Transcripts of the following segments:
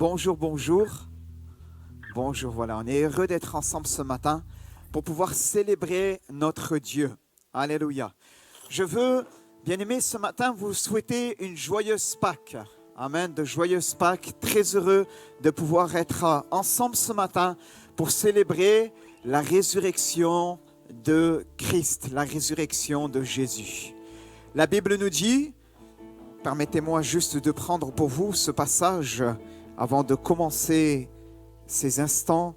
Bonjour, bonjour. Bonjour, voilà, on est heureux d'être ensemble ce matin pour pouvoir célébrer notre Dieu. Alléluia. Je veux, bien-aimés, ce matin vous souhaiter une joyeuse Pâques. Amen, de joyeuses Pâques. Très heureux de pouvoir être ensemble ce matin pour célébrer la résurrection de Christ, la résurrection de Jésus. La Bible nous dit, permettez-moi juste de prendre pour vous ce passage avant de commencer ces instants.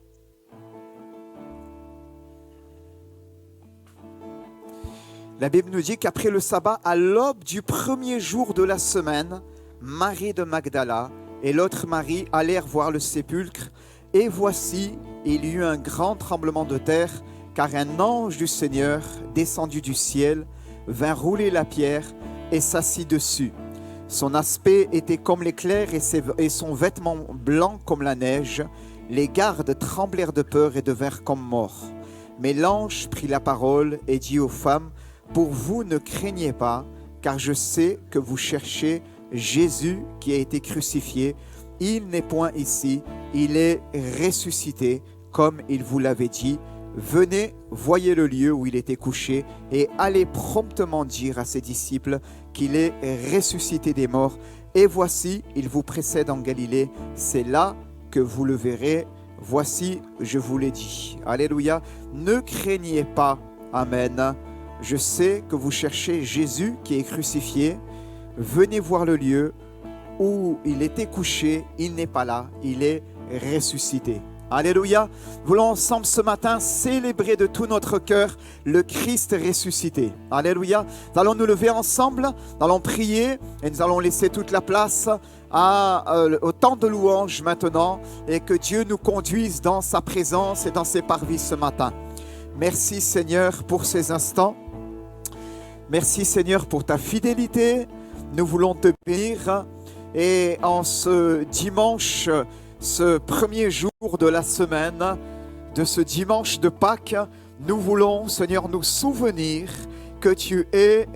La Bible nous dit qu'après le sabbat, à l'aube du premier jour de la semaine, Marie de Magdala et l'autre Marie allèrent voir le sépulcre. Et voici, il y eut un grand tremblement de terre, car un ange du Seigneur, descendu du ciel, vint rouler la pierre et s'assit dessus. Son aspect était comme l'éclair et son vêtement blanc comme la neige. Les gardes tremblèrent de peur et devinrent comme morts. Mais l'ange prit la parole et dit aux femmes, « Pour vous ne craignez pas, car je sais que vous cherchez Jésus qui a été crucifié. Il n'est point ici, il est ressuscité, comme il vous l'avait dit. Venez, voyez le lieu où il était couché, et allez promptement dire à ses disciples qu'il est ressuscité des morts. Et voici, il vous précède en Galilée, c'est là que vous le verrez. Voici, je vous l'ai dit. » Alléluia. Ne craignez pas. Amen. Je sais que vous cherchez Jésus qui est crucifié. Venez voir le lieu où il était couché. Il n'est pas là, il est ressuscité. Alléluia. Voulons ensemble ce matin célébrer de tout notre cœur le Christ ressuscité. Alléluia. Nous allons nous lever ensemble, nous allons prier et nous allons laisser toute la place au temps de louange maintenant et que Dieu nous conduise dans sa présence et dans ses parvis ce matin. Merci Seigneur pour ces instants. Merci Seigneur pour ta fidélité. Nous voulons te bénir et en ce dimanche, ce premier jour de la semaine, de ce dimanche de Pâques, nous voulons, Seigneur, nous souvenir que tu es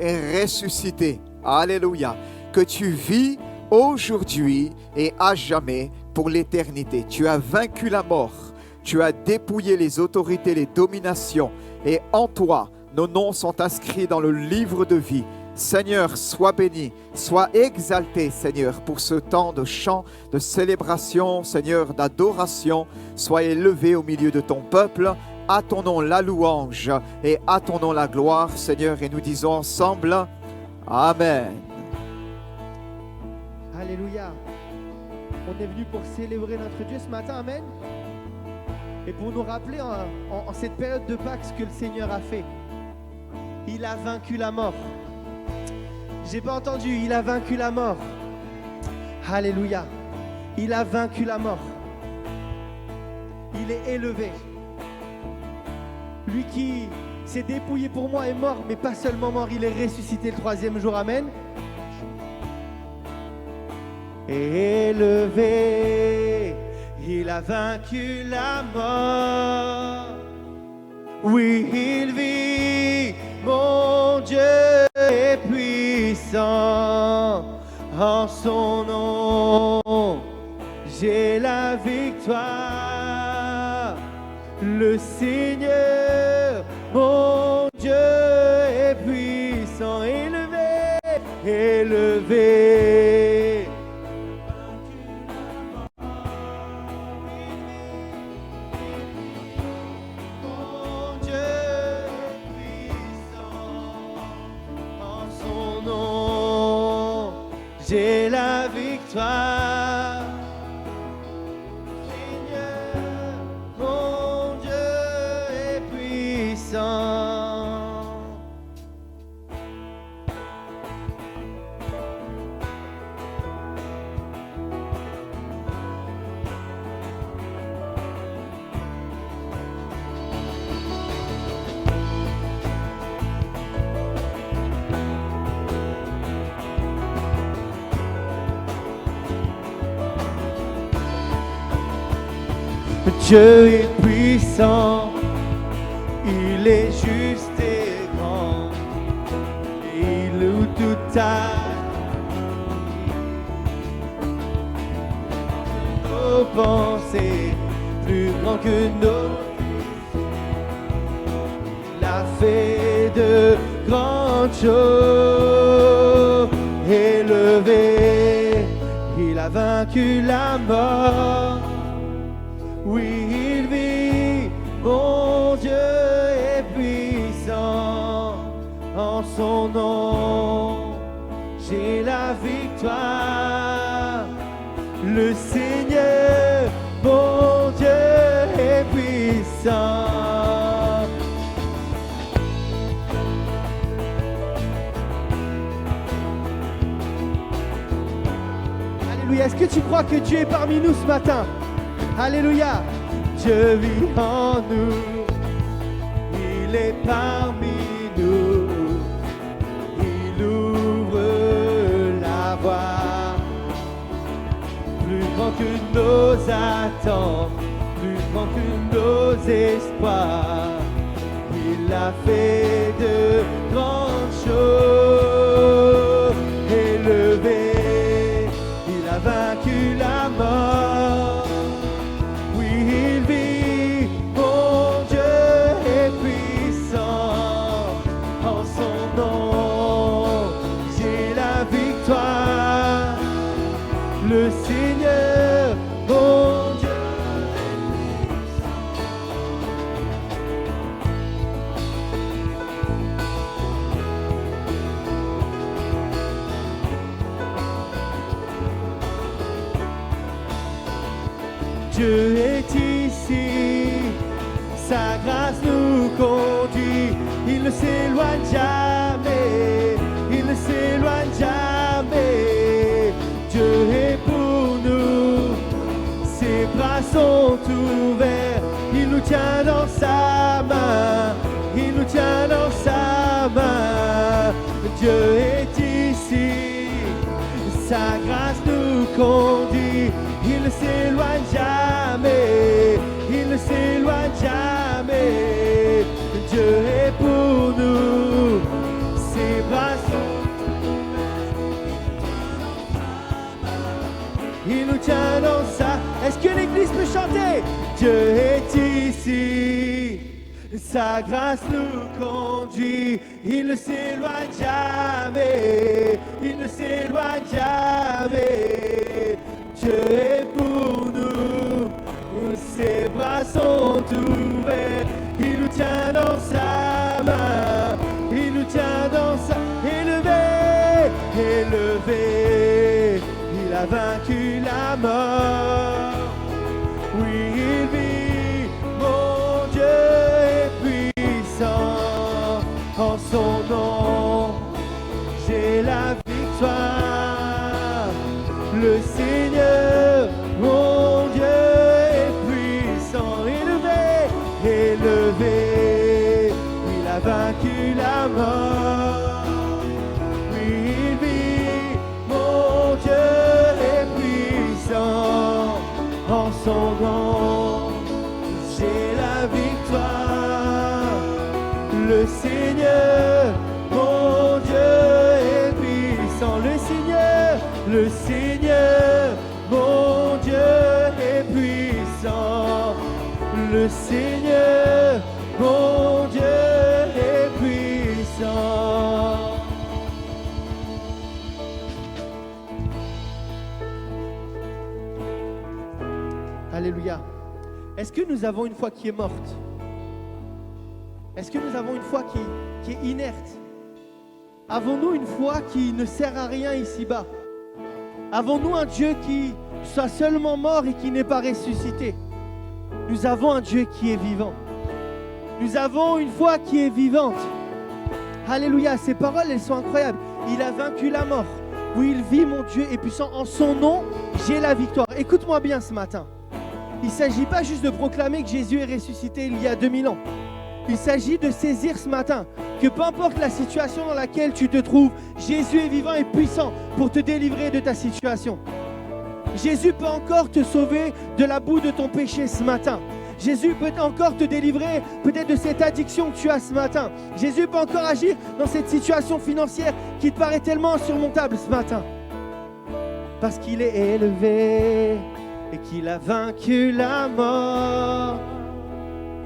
ressuscité. Alléluia. Que tu vis aujourd'hui et à jamais pour l'éternité. Tu as vaincu la mort. Tu as dépouillé les autorités, les dominations. Et en toi, nos noms sont inscrits dans le livre de vie. Seigneur, sois béni, sois exalté, Seigneur, pour ce temps de chant, de célébration, Seigneur, d'adoration. Sois élevé au milieu de ton peuple. À ton nom la louange et à ton nom la gloire, Seigneur. Et nous disons ensemble, Amen. Alléluia. On est venu pour célébrer notre Dieu ce matin, Amen. Et pour nous rappeler en cette période de Pâques ce que le Seigneur a fait. Il a vaincu la mort. J'ai pas entendu, il a vaincu la mort. Alléluia. Il a vaincu la mort. Il est élevé. Lui qui s'est dépouillé pour moi est mort, mais pas seulement mort, il est ressuscité le troisième jour. Amen. Élevé, il a vaincu la mort. Oui, il vit, mon Dieu est puissant. En son nom, j'ai la victoire. Le Seigneur, mon Dieu est puissant. Élevé, élevé. J'ai la victoire. Seigneur, mon Dieu est puissant. Dieu est puissant, il est juste et grand, il loue toute ta nos pensées, plus grand que nos... Il a fait de grandes choses, élevé, il a vaincu la mort. Oui, il vit, mon Dieu est puissant, en son nom, j'ai la victoire. Le Seigneur, mon Dieu est puissant. Alléluia, est-ce que tu crois que Dieu est parmi nous ce matin? Alléluia. Dieu vit en nous, il est parmi nous, il ouvre la voie, plus grand que nos attentes, plus grand que nos espoirs, il a fait de grandes choses, élevé, il a vaincu la mort. Le Seigneur, mon Dieu, Dieu est ici, sa grâce nous conduit, il ne s'éloigne jamais, il ne s'éloigne jamais. Dieu est pour nous, ses bras sont ouverts, il nous tient dans sa main, il nous tient dans sa main. Dieu est ici, sa grâce nous conduit, il ne s'éloigne jamais, il ne s'éloigne jamais. Dieu est pour nous, ses bras sont... Il nous tient dans ça. Est-ce que l'église peut chanter? Dieu est ici, sa grâce nous conduit, il ne s'éloigne jamais, il ne s'éloigne jamais. Dieu est pour nous, ses bras sont ouverts, il nous tient dans sa main, il nous tient dans sa... Élevé, élevé, il a vaincu la mort. Oui, il vit, mon Dieu est puissant. En son nom, j'ai la victoire. Le Seigneur, mon Dieu est puissant. Élevé, élevé, il a vaincu la mort. En son nom, j'ai la victoire. Le Seigneur, mon Dieu est puissant. Le Seigneur, mon Dieu est puissant. Le Seigneur, mon Dieu est puissant. Alléluia. Est-ce que nous avons une foi qui est morte? Est-ce que nous avons une foi qui est inerte? Avons-nous une foi qui ne sert à rien ici-bas? Avons-nous un Dieu qui soit seulement mort et qui n'est pas ressuscité? Nous avons un Dieu qui est vivant. Nous avons une foi qui est vivante. Alléluia. Ces paroles, elles sont incroyables. Il a vaincu la mort. Oui, il vit, mon Dieu est puissant. En son nom, j'ai la victoire. Écoute-moi bien ce matin. Il ne s'agit pas juste de proclamer que Jésus est ressuscité il y a 2000 ans. Il s'agit de saisir ce matin que peu importe la situation dans laquelle tu te trouves, Jésus est vivant et puissant pour te délivrer de ta situation. Jésus peut encore te sauver de la boue de ton péché ce matin. Jésus peut encore te délivrer peut-être de cette addiction que tu as ce matin. Jésus peut encore agir dans cette situation financière qui te paraît tellement insurmontable ce matin. Parce qu'il est élevé, et qu'il a vaincu la mort.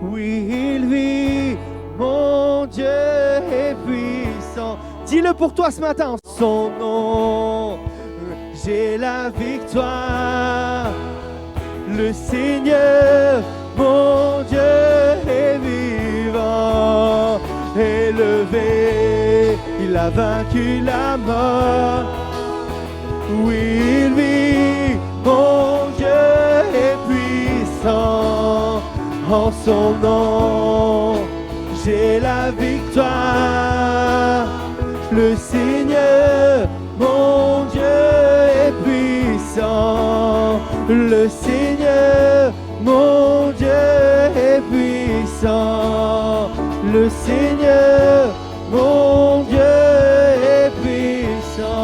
Oui, il vit, mon Dieu est puissant. Dis-le pour toi ce matin. En son nom, j'ai la victoire. Le Seigneur, mon Dieu est vivant. Élevé, il a vaincu la mort. Oui, il vit, mon Dieu est puissant. En son nom, j'ai la victoire. Le Seigneur, mon Dieu est puissant. Le Seigneur, mon Dieu est puissant. Le Seigneur, mon Dieu est puissant.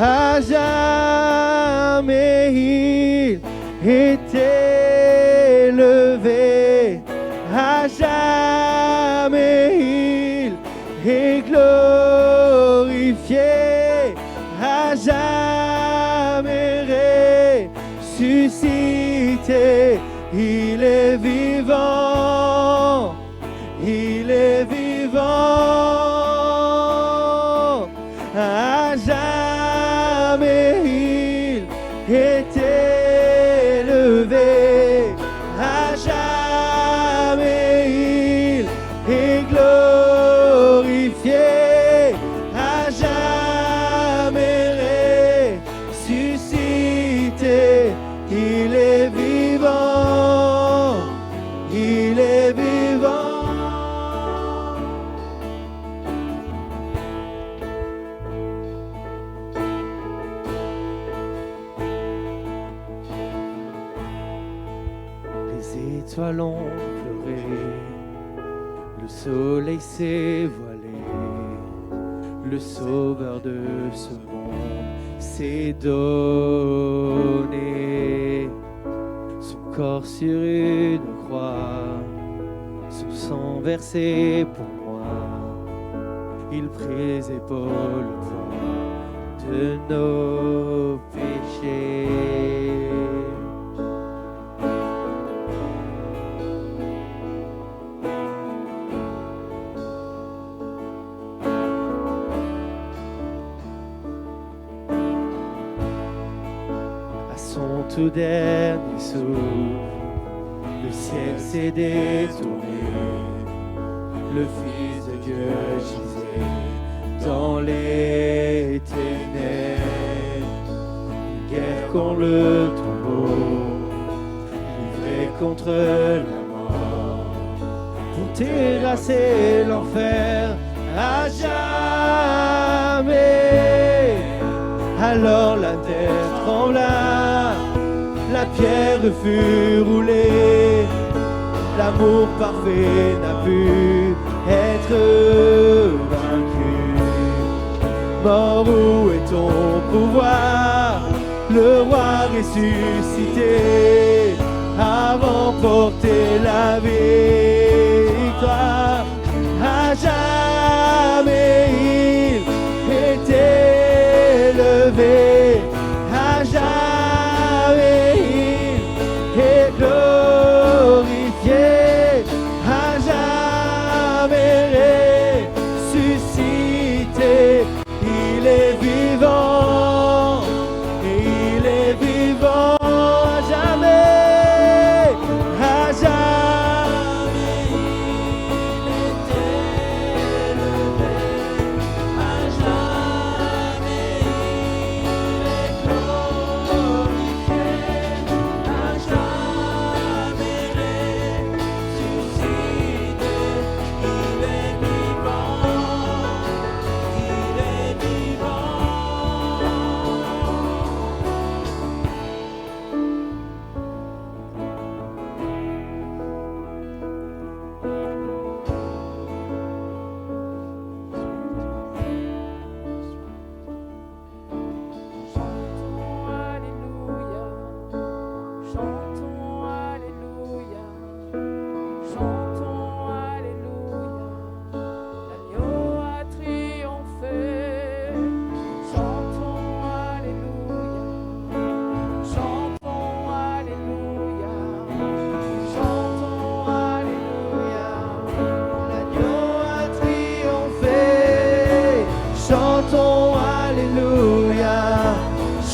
À jamais il est élevé. À jamais il est glorifié. À jamais ressuscité. Il est vivant. Il est vivant. À jamais il est élevé. À jamais il est glorifié. À jamais ressuscité. Il est vivant. Il est vivant. Les étoiles ont pleuré, le soleil s'est voilé, le sauveur de ce monde s'est donné. Son corps sur une croix, son sang versé pour moi, il prit les épaules le poids de nos péchés. Son tout dernier souffle, le ciel s'est détourné, le Fils de Dieu gisait dans les ténèbres. Une guerre contre le tombeau, livré contre la mort, pour terrasser l'enfer à jamais. Alors la terre trembla, la pierre fut roulée, l'amour parfait n'a pu être vaincu. Mort, où est ton pouvoir? Le roi ressuscité a remporté la victoire. À jamais il était élevé, à jamais il est glorifié, à jamais ressuscité. Il est vivant, et il est vivant à jamais, à jamais il est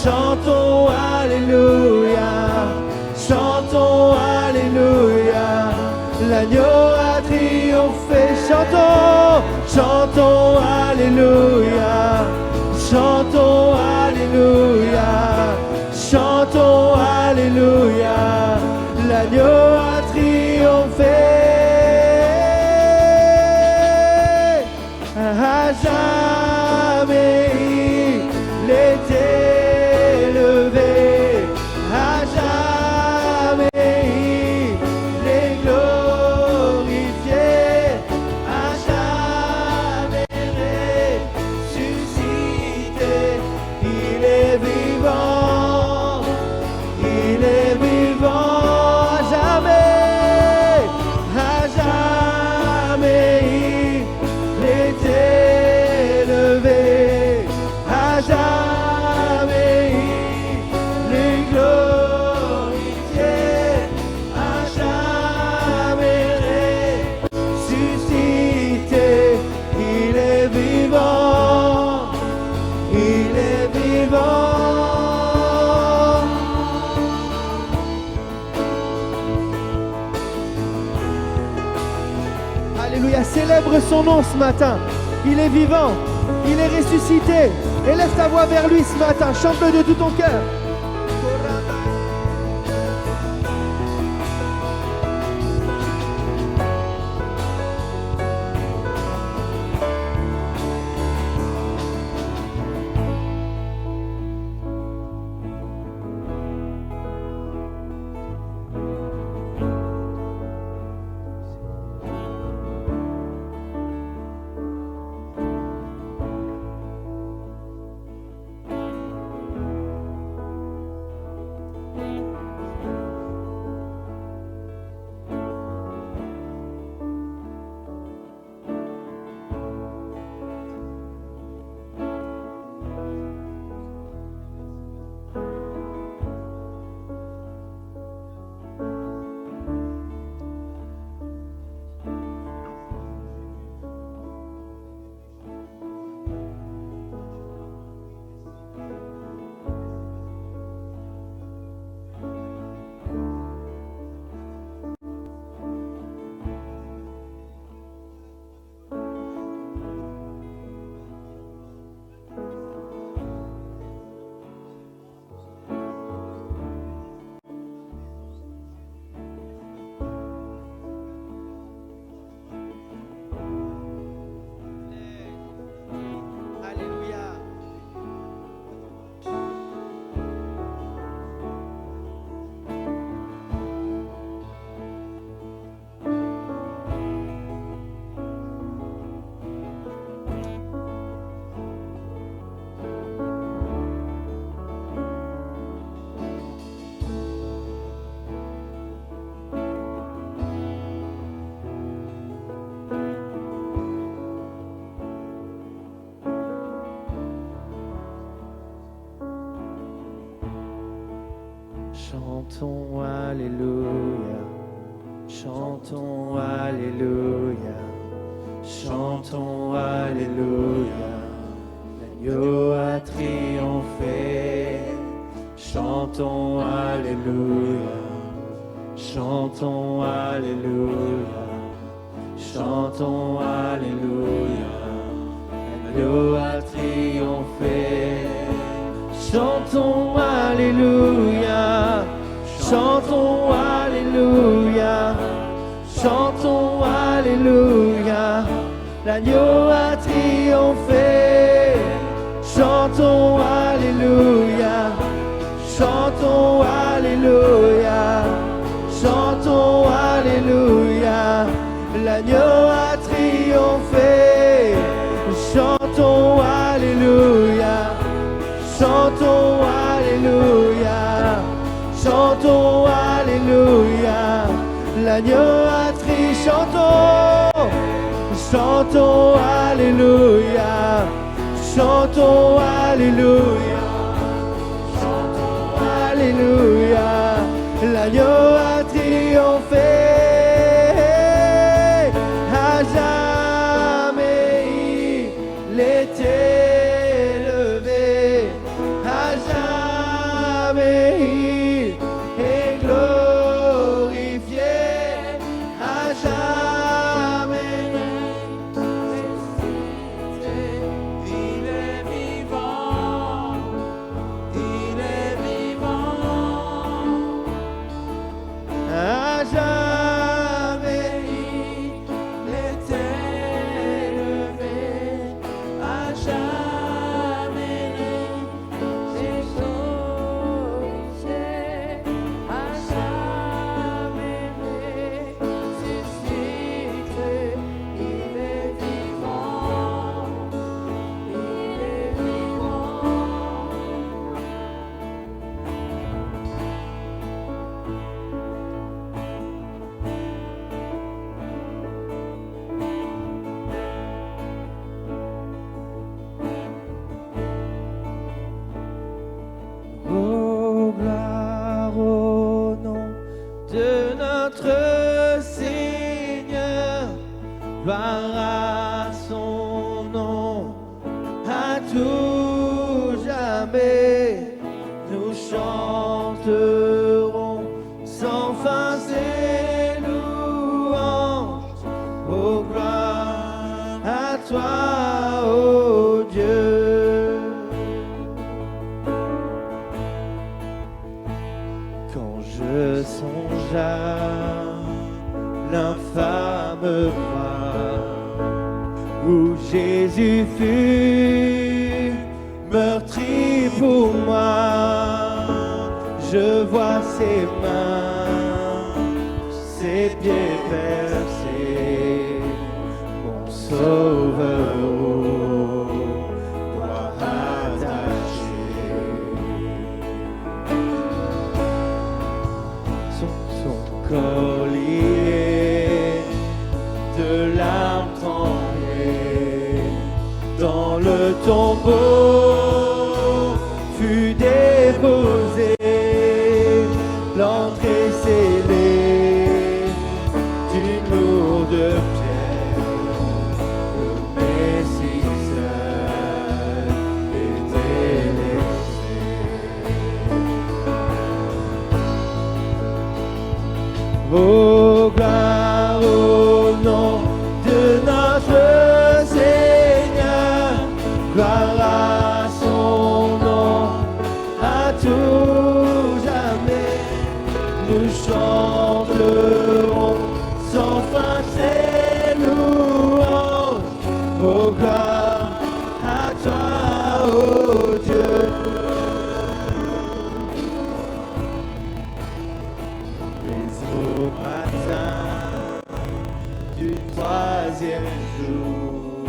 chantons Alléluia, chantons Alléluia, l'agneau a triomphé, chantons, chantons Alléluia, chantons Alléluia, chantons Alléluia, l'agneau a triomphé. À jamais il est élevé, à jamais il est glorifié, à jamais ressuscité, il est vivant, il est vivant, à jamais il est élevé, à jamais il est glorifié, à jamais ressuscité, il est vivant, il est vivant. Alléluia, célèbre son nom ce matin. Il est vivant, il est ressuscité. Élève ta voix vers lui ce matin, chante-le de tout ton cœur. Chantons Alléluia, chantons Alléluia, chantons Alléluia, l'agneau a triomphé. Chantons Alléluia, chantons Alléluia, chantons Alléluia, l'agneau a triomphé. Chantons Alléluia, chantons Alléluia, chantons Alléluia, l'agneau a triomphé. Chantons Alléluia, chantons Alléluia, chantons Alléluia, l'agneau a triomphé. Chantons Alléluia, chantons Alléluia, chantons Alléluia, l'agneau a triomphé. Chantons, chantons Alléluia, chantons Alléluia, chantons Alléluia, l'agneau a triomphé. À jamais il est élevé, à jamais à son nom, à tout jamais, nous chanterons sans fin ses louanges. Oh, gloire à toi, ô Dieu. Quand je songe à l'infâme croix où Jésus fut meurtri pour moi, je vois ses mains, ses pieds percés, mon sauveur au bois attaché. Son collier de larmes tremblées dans le tombeau fut déposé, l'entrée scellée d'une lourde pierre, le Messie seul était laissé. Oh, gloire au nom de notre Seigneur, gloire à son nom, à tout jamais, nous chanterons sans fin ses louanges. Oh, gloire à toi, ô Dieu. Mais au matin du troisième jour,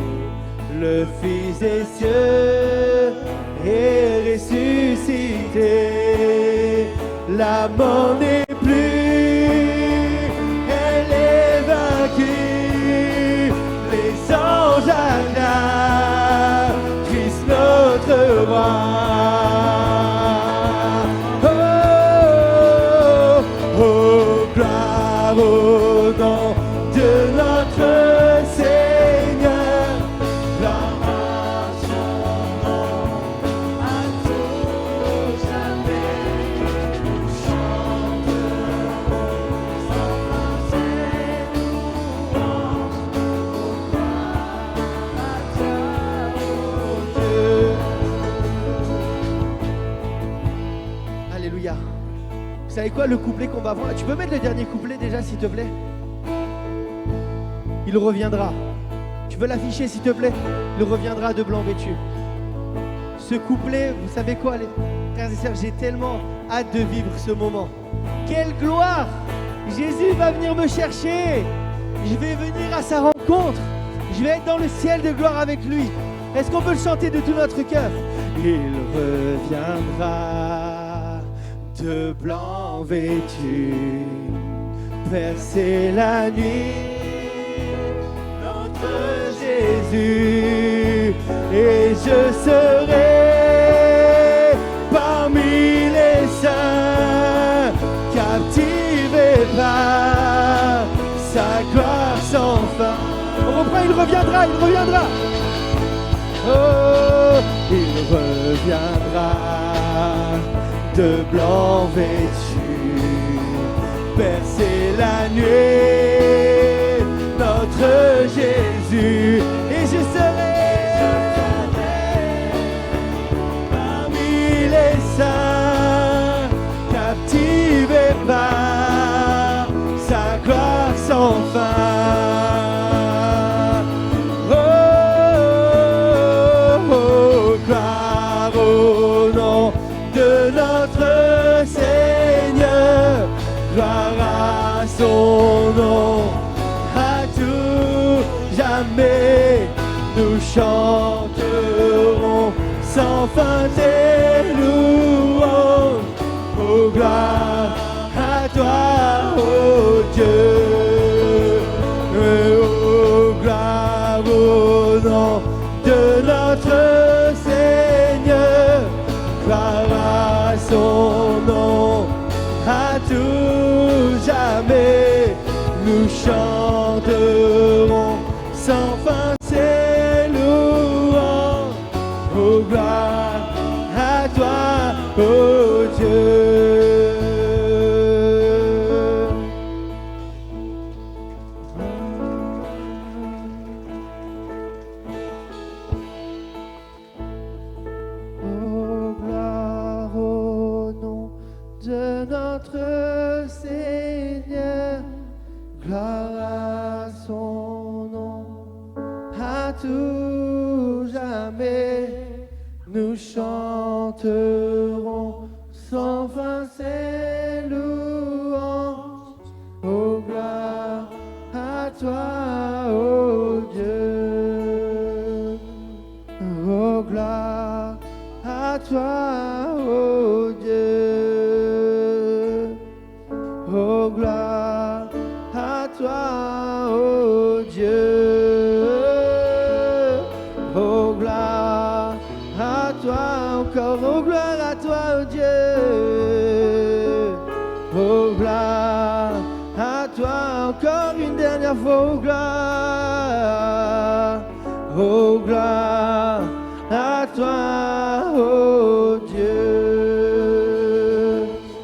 le Fils des cieux est ressuscité. La mort n'est plus, elle est vaincue. Les anges acclament Christ notre roi. Oh, oh, gloire au nom de notre Seigneur, gloire à son nom, à tout jamais, nous chanterons sans fin ses louanges. Oh, gloire à toi, ô Dieu. Alléluia. Vous savez quoi, le couplet qu'on va voir? Tu peux mettre le dernier couplet déjà, s'il te plaît? Il reviendra. Tu veux l'afficher, s'il te plaît? Il reviendra de blanc vêtu. Ce couplet, vous savez quoi, les frères et sœurs, j'ai tellement hâte de vivre ce moment. Quelle gloire! Jésus va venir me chercher. Je vais venir à sa rencontre. Je vais être dans le ciel de gloire avec lui. Est-ce qu'on peut le chanter de tout notre cœur? Il reviendra de blanc vêtu, percer la nuit, notre Jésus, et je serai parmi les saints, captivé par sa gloire sans fin. On reprend, il reviendra, il reviendra. Oh, il reviendra de blanc vêtu, percer la nuit, notre Jésus, et je serai parmi les saints, captivé par sa gloire sans fin. Gloire à son nom, à tout jamais, nous chanterons sans fin tes louanges. Oh, gloire à toi, ô Dieu. Oh, gloire au nom de notre Seigneur. Gloire à son nom, à tout jamais, nous chanterons sans fin gloire à toi, oh Dieu. Oh, gloire au nom de notre Seigneur, gloire à son nom, à tout jamais, nous chanterons sans fin ses louanges. Oh, gloire à toi, oh Dieu. Oh, gloire à toi, oh Dieu. Oh, gloire à toi, oh Dieu. Oh, gloire à toi encore, oh gloire à toi, oh Dieu. Oh, gloire à toi encore une dernière fois, oh gloire. Oh, gloire à toi, oh Dieu.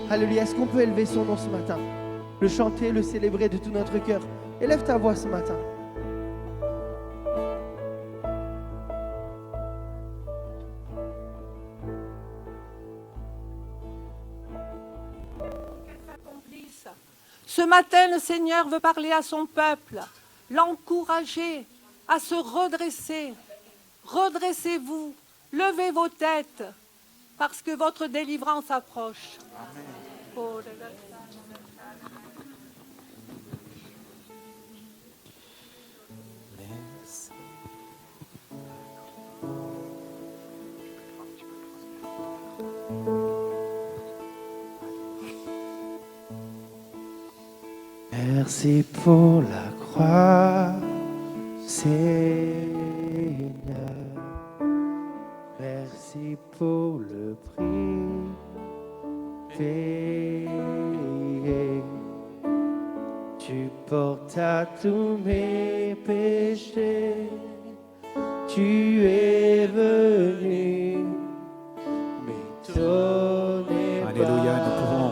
Alléluia, est-ce qu'on peut élever son nom ce matin? Le chanter, le célébrer de tout notre cœur. Élève ta voix ce matin. Ce matin, le Seigneur veut parler à son peuple, l'encourager à se redresser. Redressez-vous, levez vos têtes, parce que votre délivrance approche. Amen. Oh, Merci pour la croix, Seigneur. Merci pour le prix payé. Tu portes à tous mes péchés. Tu es venu m'étonner. Alléluia, nous pouvons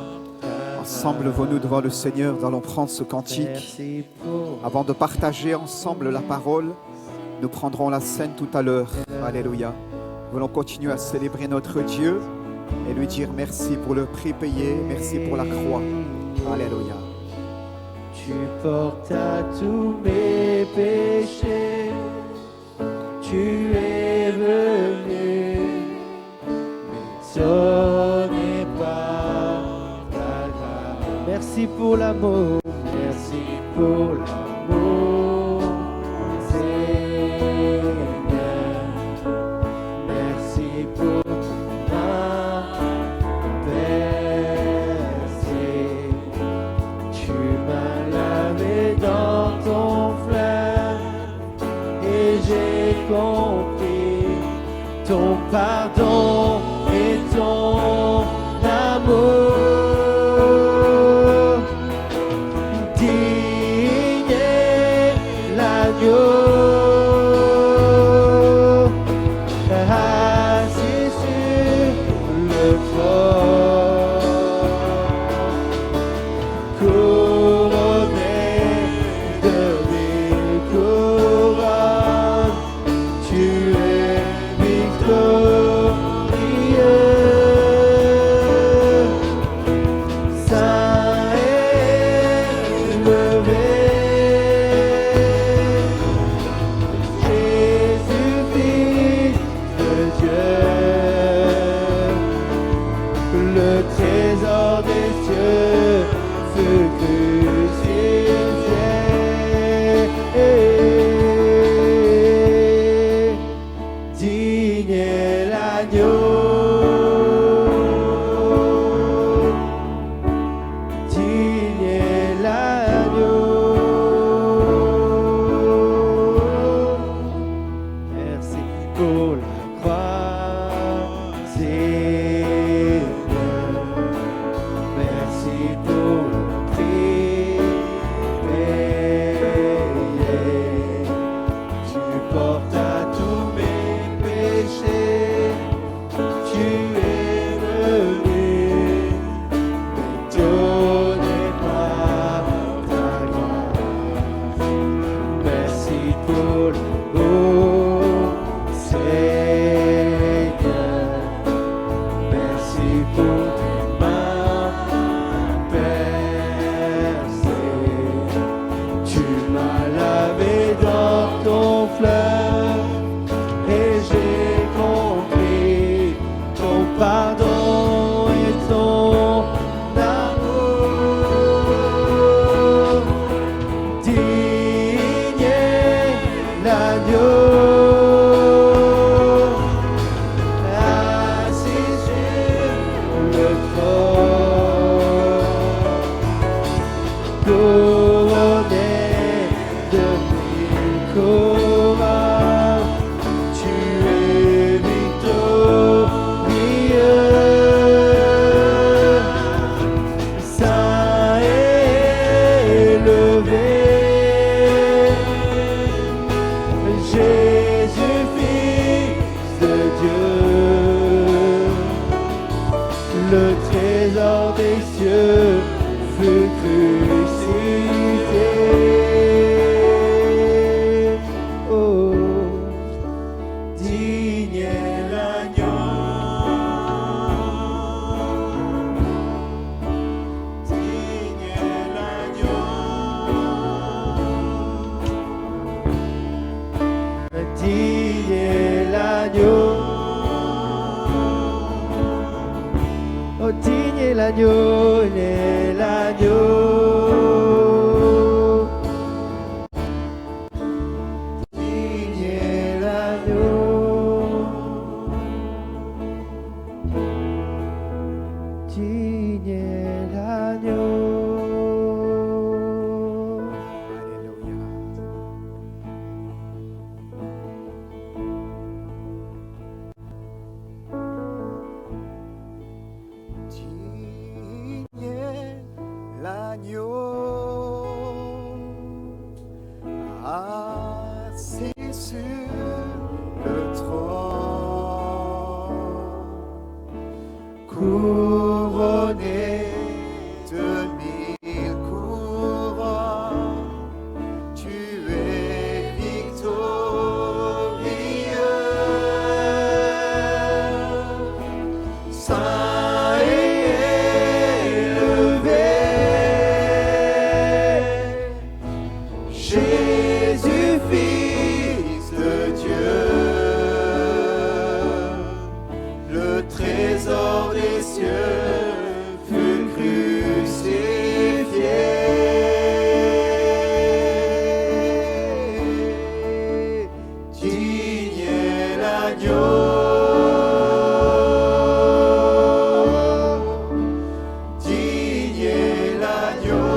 ensemble, levons-nous devant le Seigneur, nous allons prendre ce cantique. Avant de partager ensemble la parole, nous prendrons la scène tout à l'heure. Alléluia. Nous voulons continuer à célébrer notre Dieu et lui dire merci pour le prix payé, merci pour la croix. Alléluia. Tu portes à tous mes péchés, tu es venu m'étonner par ta grâce. Merci pour l'amour, merci pour l'amour, Seigneur. Merci pour ma bercée. Tu m'as lavé dans ton fleuve et j'ai compris ton pardon et ton amour. Digne est l'agneau assis sur le trône, couronné de mille couronnes, tu es victorieux. Saint élevé, Jésus, Fils de Dieu, le trésor des cieux fut crucifié. Digne est l'agneau, digne est l'agneau. Merci pour la croix, Seigneur. Merci pour le prix payé. Tu portes à tous mes péchés. l'agneau, il est l'agneau. Digne est l'agneau. Digne est l'agneau. Assis sur le trône, couronné de 1000 couronnes, tu es victorieux, saint et élevé. Jésus, Fils de Dieu, le trésor des cieux fut crucifié. Digne est l'agneau. Digne est l'agneau.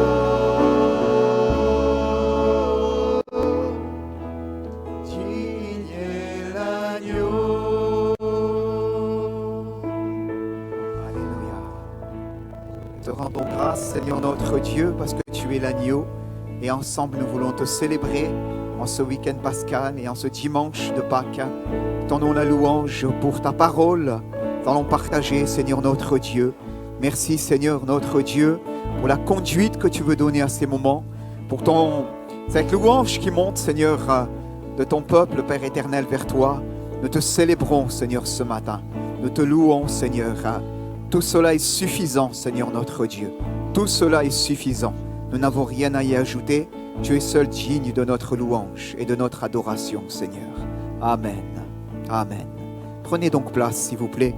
Te rendons grâce, Seigneur notre Dieu, parce que tu es l'agneau. Et ensemble, nous voulons te célébrer en ce week-end pascal et en ce dimanche de Pâques. Tendons la louange pour ta parole. Nous allons partager, Seigneur notre Dieu. Merci, Seigneur notre Dieu, pour la conduite que tu veux donner à ces moments. Pour cette louange qui monte, Seigneur, de ton peuple, Père éternel, vers toi. Nous te célébrons, Seigneur, ce matin. Nous te louons, Seigneur. Tout cela est suffisant, Seigneur notre Dieu. Tout cela est suffisant. Nous n'avons rien à y ajouter. Tu es seul digne de notre louange et de notre adoration, Seigneur. Amen. Amen. Prenez donc place, s'il vous plaît.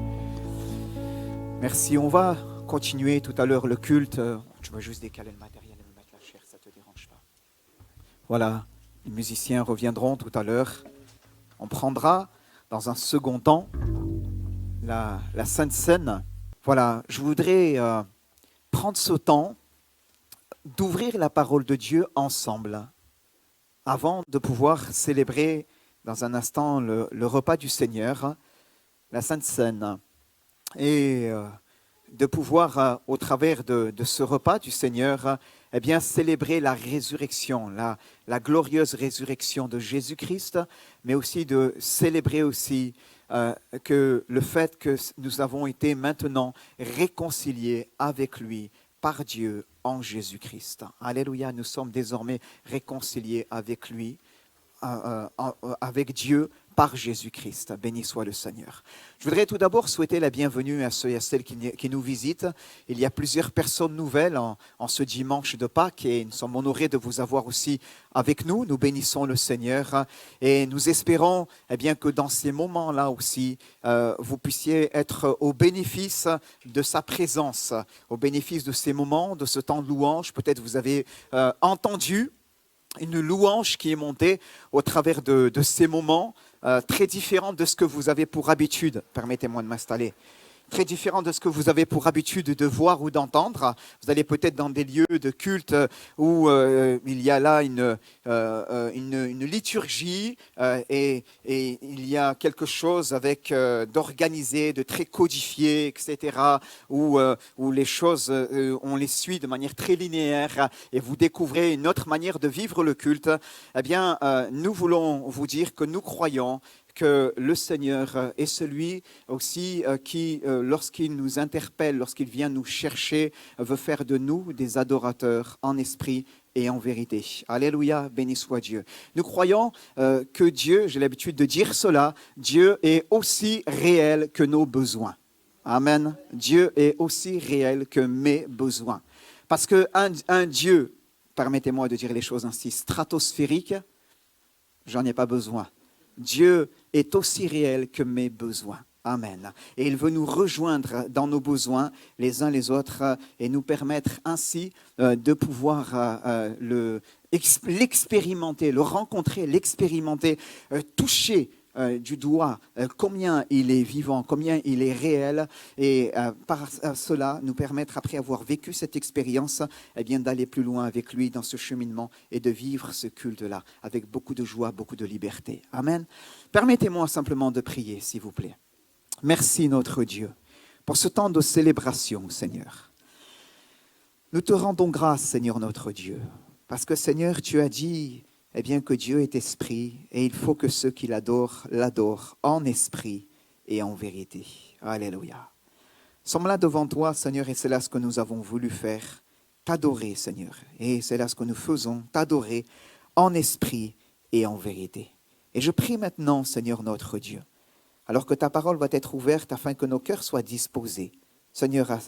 Merci. On va continuer tout à l'heure le culte. Je vais juste décaler le matériel et me mettre la chair, ça ne te dérange pas. Voilà, les musiciens reviendront tout à l'heure. On prendra dans un second temps la Sainte Seine. Voilà, je voudrais prendre ce temps d'ouvrir la parole de Dieu ensemble avant de pouvoir célébrer dans un instant le repas du Seigneur, la Sainte Seine, et de pouvoir, au travers de ce repas du Seigneur, eh bien, célébrer la résurrection, la glorieuse résurrection de Jésus-Christ, mais aussi de célébrer aussi que le fait que nous avons été maintenant réconciliés avec lui par Dieu en Jésus-Christ. Alléluia, nous sommes désormais réconciliés avec lui, avec Dieu par Jésus-Christ. Béni soit le Seigneur. Je voudrais tout d'abord souhaiter la bienvenue à ceux et à celles qui nous visitent. Il y a plusieurs personnes nouvelles en ce dimanche de Pâques et nous sommes honorés de vous avoir aussi avec nous. Nous bénissons le Seigneur et nous espérons bien que dans ces moments-là aussi, vous puissiez être au bénéfice de sa présence, au bénéfice de ces moments, de ce temps de louange. Peut-être vous avez entendu une louange qui est montée au travers de ces moments, très différente de ce que vous avez pour habitude. Permettez-moi de m'installer. Très différent de ce que vous avez pour habitude de voir ou d'entendre. Vous allez peut-être dans des lieux de culte où il y a là une liturgie et il y a quelque chose avec d'organisé, de très codifié, etc. Où les choses, on les suit de manière très linéaire et vous découvrez une autre manière de vivre le culte. Eh bien, nous voulons vous dire que nous croyons que le Seigneur est celui aussi qui, lorsqu'il nous interpelle, lorsqu'il vient nous chercher, veut faire de nous des adorateurs en esprit et en vérité. Alléluia, béni soit Dieu. Nous croyons que Dieu, j'ai l'habitude de dire cela, Dieu est aussi réel que nos besoins. Amen. Dieu est aussi réel que mes besoins. Parce qu'un Dieu, permettez-moi de dire les choses ainsi, stratosphérique, j'en ai pas besoin. Dieu est aussi réel que mes besoins. Amen. Et il veut nous rejoindre dans nos besoins les uns les autres et nous permettre ainsi de pouvoir l'expérimenter, le rencontrer, l'expérimenter, toucher du doigt combien il est vivant, combien il est réel et par cela nous permettre, après avoir vécu cette expérience, eh bien, d'aller plus loin avec lui dans ce cheminement et de vivre ce culte-là avec beaucoup de joie, beaucoup de liberté. Amen. Permettez-moi simplement de prier, s'il vous plaît. Merci notre Dieu pour ce temps de célébration, Seigneur. Nous te rendons grâce, Seigneur notre Dieu, parce que Seigneur, tu as dit eh bien, que Dieu est esprit et il faut que ceux qui l'adorent en esprit et en vérité. Alléluia. Nous sommes là devant toi, Seigneur, et c'est là ce que nous avons voulu faire, t'adorer, Seigneur. Et c'est là ce que nous faisons, t'adorer en esprit et en vérité. Et je prie maintenant, Seigneur notre Dieu, alors que ta parole va être ouverte afin que nos cœurs soient disposés, Seigneur, à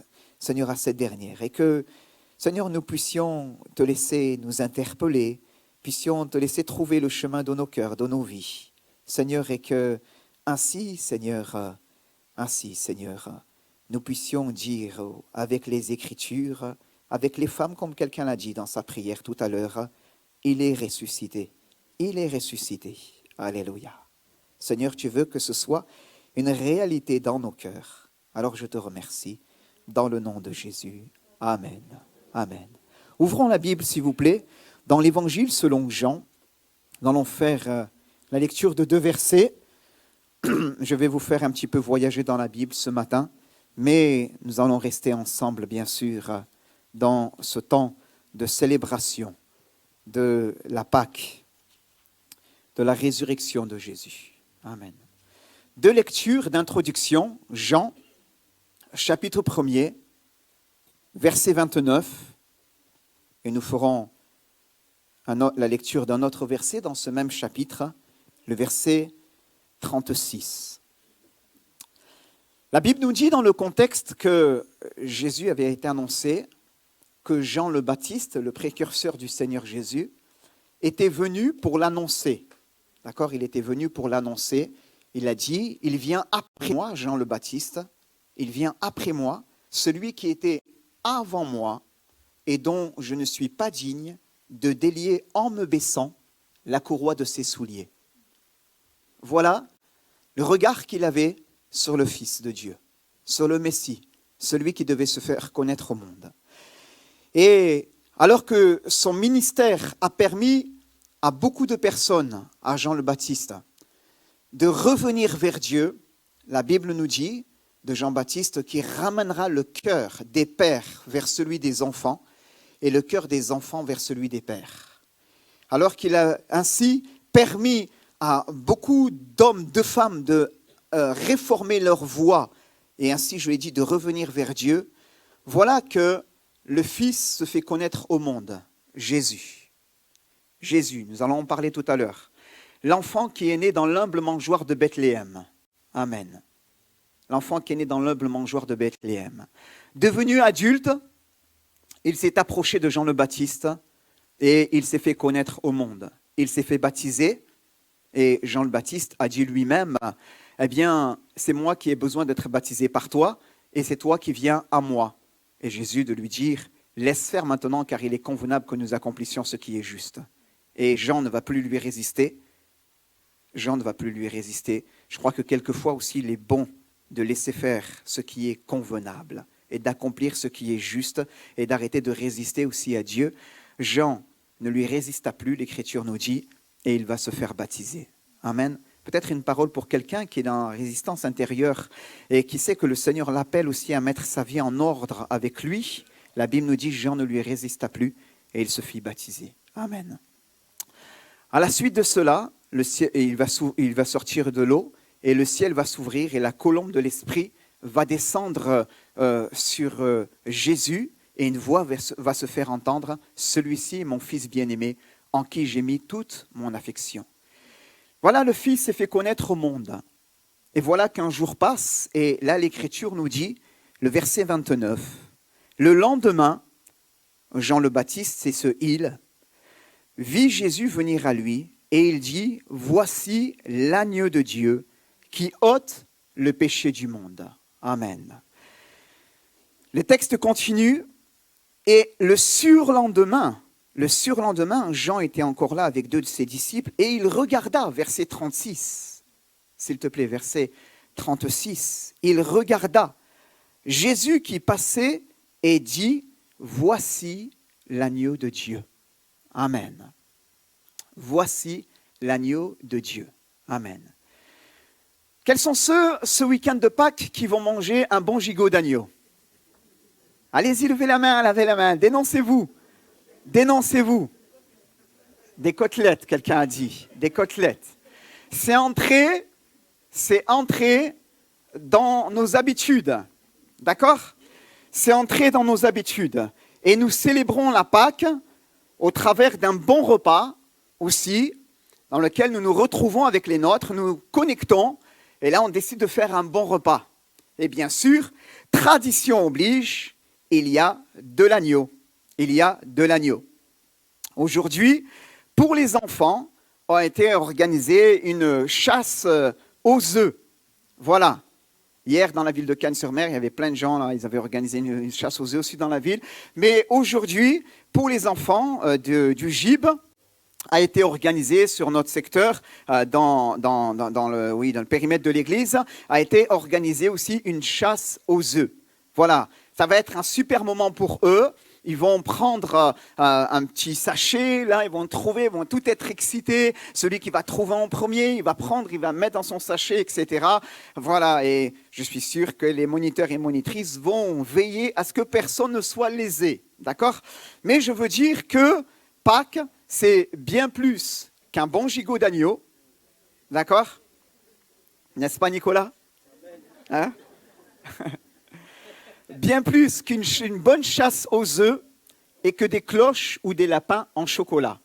cette dernière. Et que, Seigneur, nous puissions te laisser nous interpeller, puissions te laisser trouver le chemin de nos cœurs, de nos vies. Seigneur, et que ainsi, Seigneur, nous puissions dire avec les Écritures, avec les femmes, comme quelqu'un l'a dit dans sa prière tout à l'heure, il est ressuscité. Il est ressuscité. Alléluia. Seigneur, tu veux que ce soit une réalité dans nos cœurs. Alors je te remercie dans le nom de Jésus. Amen. Amen. Ouvrons la Bible, s'il vous plaît, dans l'Évangile selon Jean. Nous allons faire la lecture de 2 versets. Je vais vous faire un petit peu voyager dans la Bible ce matin, mais nous allons rester ensemble, bien sûr, dans ce temps de célébration de la Pâque, de la résurrection de Jésus. Amen. 2 lectures d'introduction, Jean, chapitre 1er, verset 29, et nous ferons la lecture d'un autre verset dans ce même chapitre, le verset 36. La Bible nous dit dans le contexte que Jésus avait été annoncé, que Jean le Baptiste, le précurseur du Seigneur Jésus, était venu pour l'annoncer. D'accord ? Il était venu pour l'annoncer. Il a dit, il vient après moi, Jean le Baptiste, il vient après moi, celui qui était avant moi et dont je ne suis pas digne de délier en me baissant la courroie de ses souliers. Voilà le regard qu'il avait sur le Fils de Dieu, sur le Messie, celui qui devait se faire connaître au monde. Et alors que son ministère a permis à beaucoup de personnes, à Jean le Baptiste, de revenir vers Dieu, la Bible nous dit de Jean-Baptiste qui ramènera le cœur des pères vers celui des enfants et le cœur des enfants vers celui des pères. Alors qu'il a ainsi permis à beaucoup d'hommes, de femmes de réformer leur voie et ainsi, je l'ai dit, de revenir vers Dieu, voilà que le Fils se fait connaître au monde, Jésus. Jésus, nous allons en parler tout à l'heure. L'enfant qui est né dans l'humble mangeoire de Bethléem. Amen. L'enfant qui est né dans l'humble mangeoire de Bethléem. Devenu adulte, il s'est approché de Jean le Baptiste et il s'est fait connaître au monde. Il s'est fait baptiser et Jean le Baptiste a dit lui-même, eh bien, c'est moi qui ai besoin d'être baptisé par toi et c'est toi qui viens à moi. Et Jésus de lui dire, laisse faire maintenant car il est convenable que nous accomplissions ce qui est juste. Et Jean ne va plus lui résister. Jean ne va plus lui résister. Je crois que quelquefois aussi il est bon de laisser faire ce qui est convenable et d'accomplir ce qui est juste et d'arrêter de résister aussi à Dieu. Jean ne lui résista plus, l'Écriture nous dit, et il va se faire baptiser. Amen. Peut-être une parole pour quelqu'un qui est dans la résistance intérieure et qui sait que le Seigneur l'appelle aussi à mettre sa vie en ordre avec lui. La Bible nous dit, Jean ne lui résista plus et il se fit baptiser. Amen. À la suite de cela, le ciel, et il va sortir de l'eau, et le ciel va s'ouvrir, et la colombe de l'Esprit va descendre sur Jésus, et une voix va se faire entendre, « Celui-ci est mon Fils bien-aimé, en qui j'ai mis toute mon affection. » Voilà, le Fils s'est fait connaître au monde. Et voilà qu'un jour passe, et là l'Écriture nous dit, le verset 29, « Le lendemain, Jean le Baptiste, c'est ce « il », vit Jésus venir à lui, et il dit, « Voici l'agneau de Dieu qui ôte le péché du monde. » Amen. Le texte continue, et le surlendemain, Jean était encore là avec 2 de ses disciples, et il regarda, verset 36, s'il te plaît, verset 36, il regarda Jésus qui passait et dit, « Voici l'agneau de Dieu. » Amen. Voici l'agneau de Dieu. Amen. Quels sont ceux, ce week-end de Pâques, qui vont manger un bon gigot d'agneau? Allez-y, levez la main, dénoncez-vous. Dénoncez-vous. Des côtelettes, quelqu'un a dit. Des côtelettes. C'est entré dans nos habitudes. D'accord? C'est entré dans nos habitudes. Et nous célébrons la Pâques au travers d'un bon repas aussi, dans lequel nous nous retrouvons avec les nôtres, nous nous connectons, et là on décide de faire un bon repas. Et bien sûr, tradition oblige, il y a de l'agneau. Il y a de l'agneau. Aujourd'hui, pour les enfants, a été organisée une chasse aux œufs. Voilà. Hier, dans la ville de Cannes-sur-Mer, il y avait plein de gens, là, ils avaient organisé une chasse aux œufs aussi dans la ville. Mais aujourd'hui, pour les enfants du GIB, a été organisé sur notre secteur, dans le périmètre de l'église, a été organisée aussi une chasse aux œufs. Voilà, ça va être un super moment pour eux. Ils vont prendre un petit sachet, là, ils vont tout être excités. Celui qui va trouver en premier, il va mettre dans son sachet, etc. Voilà, et je suis sûr que les moniteurs et monitrices vont veiller à ce que personne ne soit lésé, d'accord? Mais je veux dire que Pâques, c'est bien plus qu'un bon gigot d'agneau, d'accord? N'est-ce pas, Nicolas? Hein? Bien plus qu'une bonne chasse aux œufs et que des cloches ou des lapins en chocolat.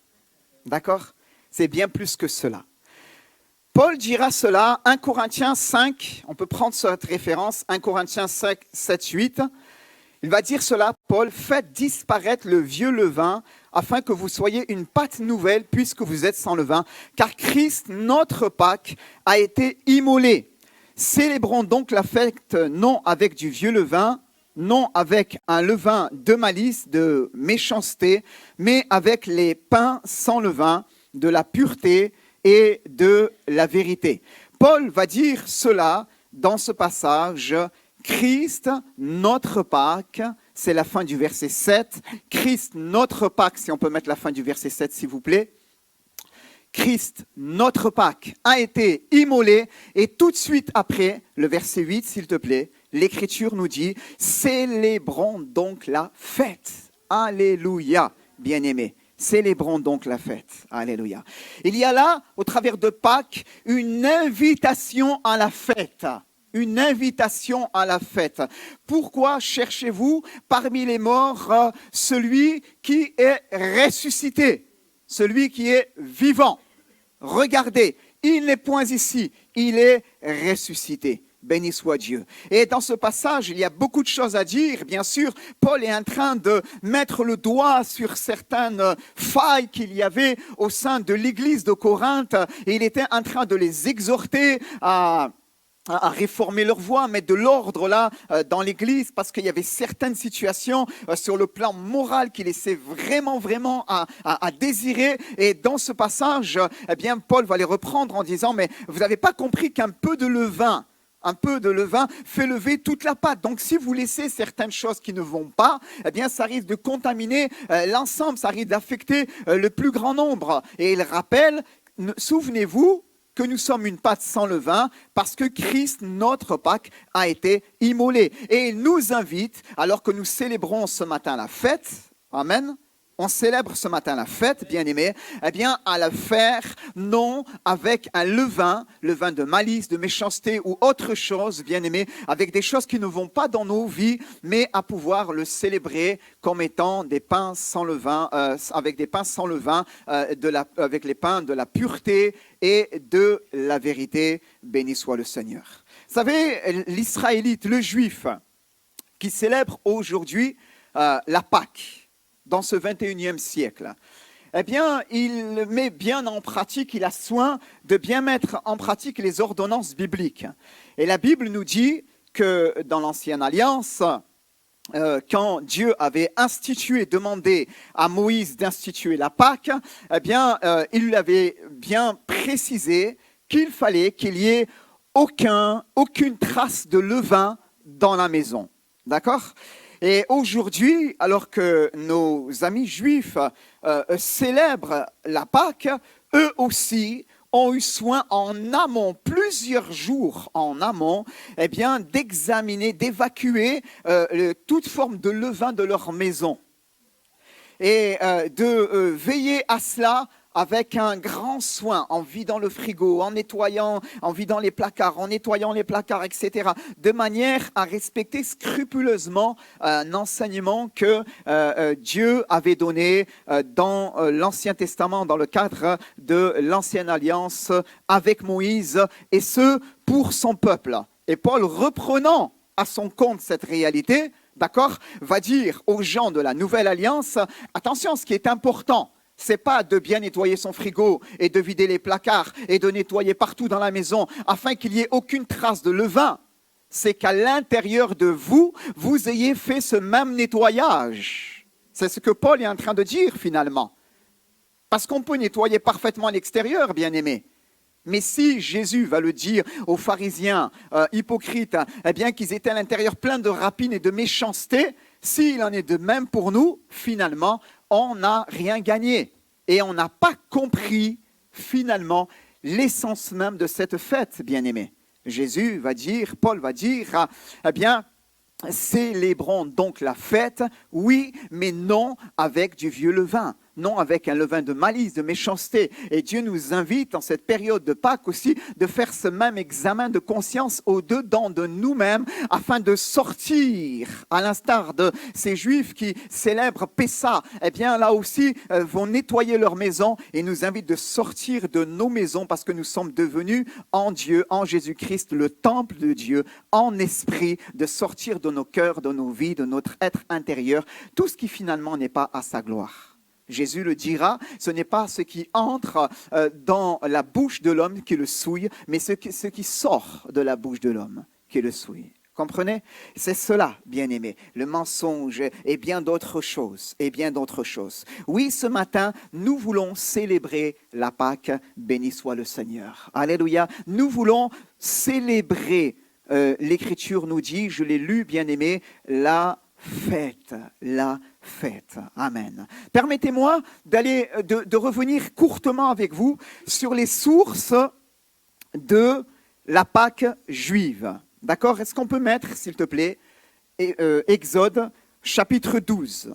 D'accord? C'est bien plus que cela. Paul dira cela, 1 Corinthiens 5, on peut prendre cette référence, 1 Corinthiens 5, 7, 8. Il va dire cela, Paul, « Faites disparaître le vieux levain, afin que vous soyez une pâte nouvelle, puisque vous êtes sans levain, car Christ, notre Pâques, a été immolé. Célébrons donc la fête non avec du vieux levain, non avec un levain de malice, de méchanceté, mais avec les pains sans levain, de la pureté et de la vérité. » Paul va dire cela dans ce passage, Christ, notre Pâques, c'est la fin du verset 7. Christ, notre Pâques, si on peut mettre la fin du verset 7, s'il vous plaît. Christ, notre Pâques, a été immolé. Et tout de suite après, le verset 8, s'il te plaît, l'Écriture nous dit, célébrons donc la fête. Alléluia, bien-aimés. Célébrons donc la fête. Alléluia. Il y a là, au travers de Pâques, une invitation à la fête. Une invitation à la fête. Pourquoi cherchez-vous parmi les morts celui qui est ressuscité, celui qui est vivant? Regardez, il n'est point ici, il est ressuscité. Béni soit Dieu. Et dans ce passage, il y a beaucoup de choses à dire. Bien sûr, Paul est en train de mettre le doigt sur certaines failles qu'il y avait au sein de l'église de Corinthe. Et il était en train de les exhorter à réformer leur voie, mettre de l'ordre là dans l'église, parce qu'il y avait certaines situations sur le plan moral qui laissaient vraiment à désirer. Et dans ce passage, eh bien, Paul va les reprendre en disant, mais vous n'avez pas compris qu'un peu de levain fait lever toute la pâte. Donc, si vous laissez certaines choses qui ne vont pas, eh bien, ça risque de contaminer l'ensemble, ça risque d'affecter le plus grand nombre. Et il rappelle, souvenez-vous, que nous sommes une pâte sans levain parce que Christ, notre Pâques, a été immolé. Et il nous invite, alors que nous célébrons ce matin la fête, amen, on célèbre ce matin la fête, bien-aimés, eh bien, à la faire non avec un levain de malice, de méchanceté ou autre chose, bien-aimés, avec des choses qui ne vont pas dans nos vies, mais à pouvoir le célébrer comme étant des pains sans levain, avec des pains sans levain, avec les pains de la pureté et de la vérité. Béni soit le Seigneur. Vous savez, l'Israélite, le Juif, qui célèbre aujourd'hui la Pâque, dans ce 21e siècle, eh bien, il met bien en pratique, il a soin de bien mettre en pratique les ordonnances bibliques. Et la Bible nous dit que dans l'Ancienne Alliance, quand Dieu avait demandé à Moïse d'instituer la Pâque, eh bien, il lui avait bien précisé qu'il fallait qu'il y ait aucune trace de levain dans la maison. D'accord ? Et aujourd'hui, alors que nos amis juifs célèbrent la Pâque, eux aussi ont eu soin en amont, plusieurs jours en amont, eh bien, d'examiner, d'évacuer toute forme de levain de leur maison et de veiller à cela avec un grand soin, en vidant le frigo, en vidant les placards, en nettoyant les placards, etc., de manière à respecter scrupuleusement un enseignement que Dieu avait donné dans l'Ancien Testament, dans le cadre de l'Ancienne Alliance avec Moïse, et ce, pour son peuple. Et Paul, reprenant à son compte cette réalité, d'accord, va dire aux gens de la Nouvelle Alliance, attention, ce qui est important, c'est pas de bien nettoyer son frigo et de vider les placards et de nettoyer partout dans la maison afin qu'il n'y ait aucune trace de levain. C'est qu'à l'intérieur de vous, vous ayez fait ce même nettoyage. C'est ce que Paul est en train de dire finalement. Parce qu'on peut nettoyer parfaitement l'extérieur, bien-aimés. Mais si Jésus va le dire aux pharisiens hypocrites, eh bien qu'ils étaient à l'intérieur pleins de rapines et de méchanceté, s'il en est de même pour nous, finalement, on n'a rien gagné. Et on n'a pas compris, finalement, l'essence même de cette fête, bien-aimés. Jésus va dire, Paul va dire, eh bien, célébrons donc la fête, oui, mais non avec du vieux levain. Non avec un levain de malice, de méchanceté. Et Dieu nous invite en cette période de Pâques aussi de faire ce même examen de conscience au-dedans de nous-mêmes afin de sortir, à l'instar de ces Juifs qui célèbrent Pessa, eh bien là aussi vont nettoyer leur maison et nous invitent de sortir de nos maisons parce que nous sommes devenus en Dieu, en Jésus-Christ, le temple de Dieu, en esprit, de sortir de nos cœurs, de nos vies, de notre être intérieur, tout ce qui finalement n'est pas à sa gloire. Jésus le dira, ce n'est pas ce qui entre dans la bouche de l'homme qui le souille, mais ce qui sort de la bouche de l'homme qui le souille. Comprenez ? C'est cela, bien-aimés, le mensonge et bien d'autres choses, Oui, ce matin, nous voulons célébrer la Pâque, béni soit le Seigneur. Alléluia, nous voulons célébrer, l'Écriture nous dit, je l'ai lu, bien-aimés, la fête. Amen. Permettez-moi de revenir courtement avec vous sur les sources de la Pâque juive. D'accord ? Est-ce qu'on peut mettre, s'il te plaît, Exode chapitre 12.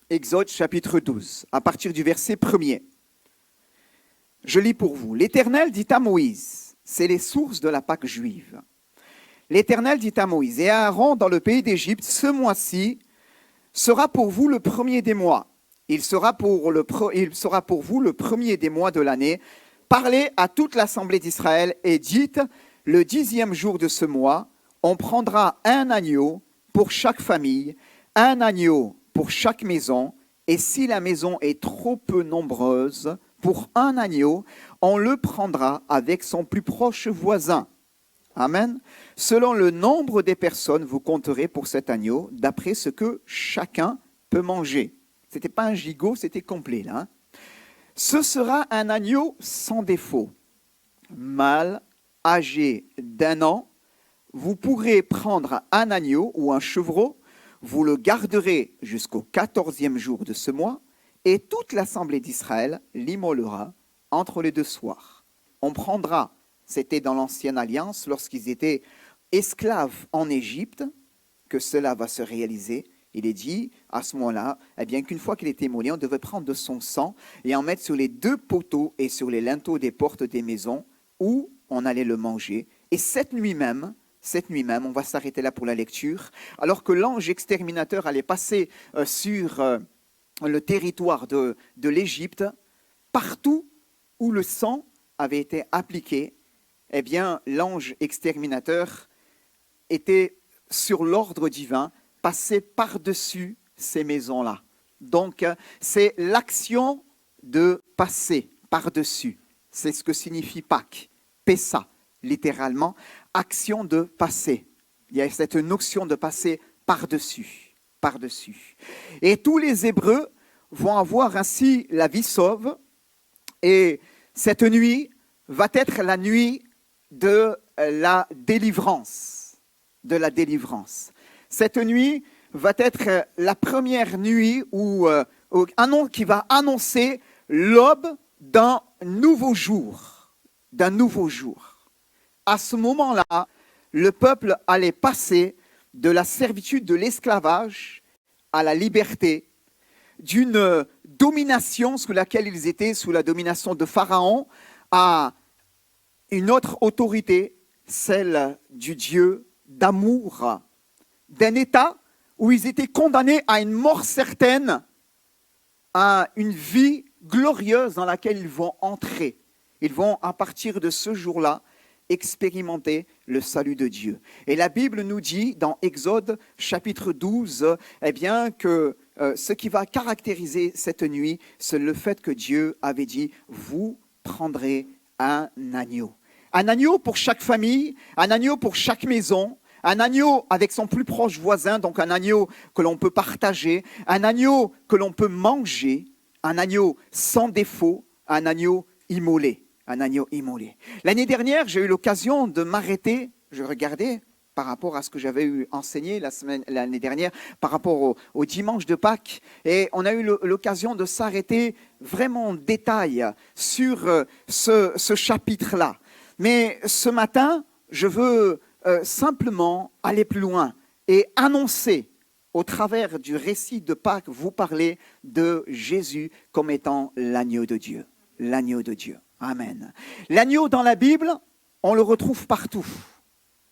Exode chapitre 12, à partir du verset 1er. Je lis pour vous. L'Éternel dit à Moïse, c'est les sources de la Pâque juive. L'Éternel dit à Moïse et à Aaron dans le pays d'Égypte, ce mois-ci sera pour vous le premier des mois. Il sera pour vous le premier des mois de l'année. Parlez à toute l'assemblée d'Israël et dites, le 10e jour de ce mois, on prendra un agneau pour chaque famille, un agneau pour chaque maison, et si la maison est trop peu nombreuse, pour un agneau, on le prendra avec son plus proche voisin. Amen. Selon le nombre des personnes, vous compterez pour cet agneau, d'après ce que chacun peut manger. Ce n'était pas un gigot, c'était complet là. Ce sera un agneau sans défaut, mâle, âgé d'1 an. Vous pourrez prendre un agneau ou un chevreau, vous le garderez jusqu'au 14e jour de ce mois, et toute l'assemblée d'Israël l'immolera entre les 2 soirs. On prendra, c'était dans l'Ancienne Alliance, lorsqu'ils étaient esclaves en Égypte, que cela va se réaliser, Il est dit à ce moment-là, eh bien qu'une fois qu'il était immolé, on devait prendre de son sang et en mettre sur les 2 poteaux et sur les linteaux des portes des maisons où on allait le manger. Et cette nuit même, on va s'arrêter là pour la lecture, alors que l'ange exterminateur allait passer sur le territoire de l'Égypte, partout où le sang avait été appliqué, eh bien l'ange exterminateur était sur l'ordre divin, passé par-dessus ces maisons-là. Donc, c'est l'action de passer par-dessus. C'est ce que signifie Pâques. Pessa, littéralement, action de passer. Il y a cette notion de passer par-dessus. Par-dessus. Et tous les Hébreux vont avoir ainsi la vie sauve. Et cette nuit va être la nuit de la délivrance. De la délivrance. Cette nuit va être la première nuit qui va annoncer l'aube d'un nouveau jour. D'un nouveau jour. À ce moment-là, le peuple allait passer de la servitude de l'esclavage à la liberté, d'une domination sous laquelle ils étaient, sous la domination de Pharaon, à une autre autorité, celle du Dieu d'amour, d'un état où ils étaient condamnés à une mort certaine, à une vie glorieuse dans laquelle ils vont entrer. Ils vont, à partir de ce jour-là, expérimenter le salut de Dieu. Et la Bible nous dit, dans Exode chapitre 12, eh bien, que ce qui va caractériser cette nuit, c'est le fait que Dieu avait dit, vous prendrez un agneau. Un agneau pour chaque famille, un agneau pour chaque maison, un agneau avec son plus proche voisin, donc un agneau que l'on peut partager, un agneau que l'on peut manger, un agneau sans défaut, un agneau immolé. Un agneau immolé. L'année dernière, j'ai eu l'occasion de m'arrêter, je regardais par rapport à ce que j'avais eu enseigné l'année dernière, par rapport au dimanche de Pâques, et on a eu l'occasion de s'arrêter vraiment en détail sur ce chapitre-là. Mais ce matin, je veux simplement aller plus loin et annoncer au travers du récit de Pâques, vous parler de Jésus comme étant l'agneau de Dieu. L'agneau de Dieu. Amen. L'agneau dans la Bible, on le retrouve partout.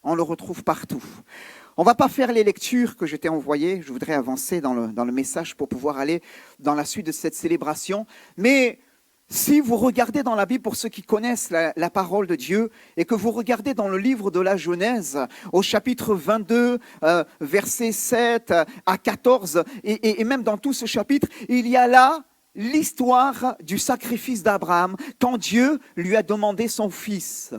On le retrouve partout. On ne va pas faire les lectures que je t'ai envoyées. Je voudrais avancer dans le message pour pouvoir aller dans la suite de cette célébration. Mais si vous regardez dans la Bible, pour ceux qui connaissent la parole de Dieu, et que vous regardez dans le livre de la Genèse, au chapitre 22, versets 7 à 14, et même dans tout ce chapitre, il y a là l'histoire du sacrifice d'Abraham, quand Dieu lui a demandé son fils.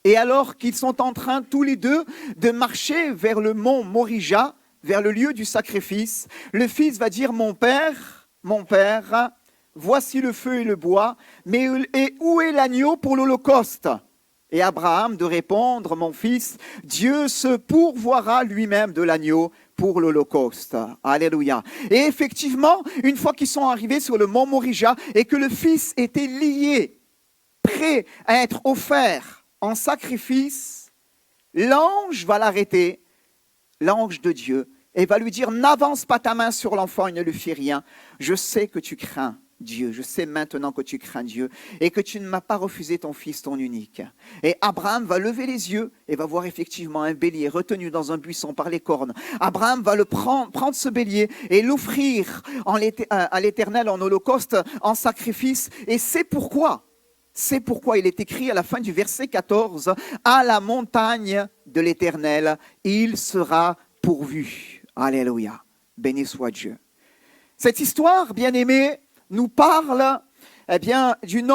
Et alors qu'ils sont en train tous les deux de marcher vers le mont Morija, vers le lieu du sacrifice, le fils va dire, mon père, voici le feu et le bois, mais où est l'agneau pour l'holocauste ? Et Abraham de répondre, mon fils, Dieu se pourvoira lui-même de l'agneau pour l'holocauste. Alléluia. Et effectivement, une fois qu'ils sont arrivés sur le mont Morija et que le fils était lié, prêt à être offert en sacrifice, l'ange va l'arrêter, l'ange de Dieu, et va lui dire, n'avance pas ta main sur l'enfant et ne lui fais rien. Je sais que tu crains Dieu, je sais maintenant que tu crains Dieu et que tu ne m'as pas refusé ton fils, ton unique. Et Abraham va lever les yeux et va voir effectivement un bélier retenu dans un buisson par les cornes. Abraham va prendre ce bélier et l'offrir à l'Éternel en holocauste, en sacrifice. Et c'est pourquoi il est écrit à la fin du verset 14, à la montagne de l'Éternel, il sera pourvu. Alléluia. Béni soit Dieu. Cette histoire, bien-aimée, nous parle d'une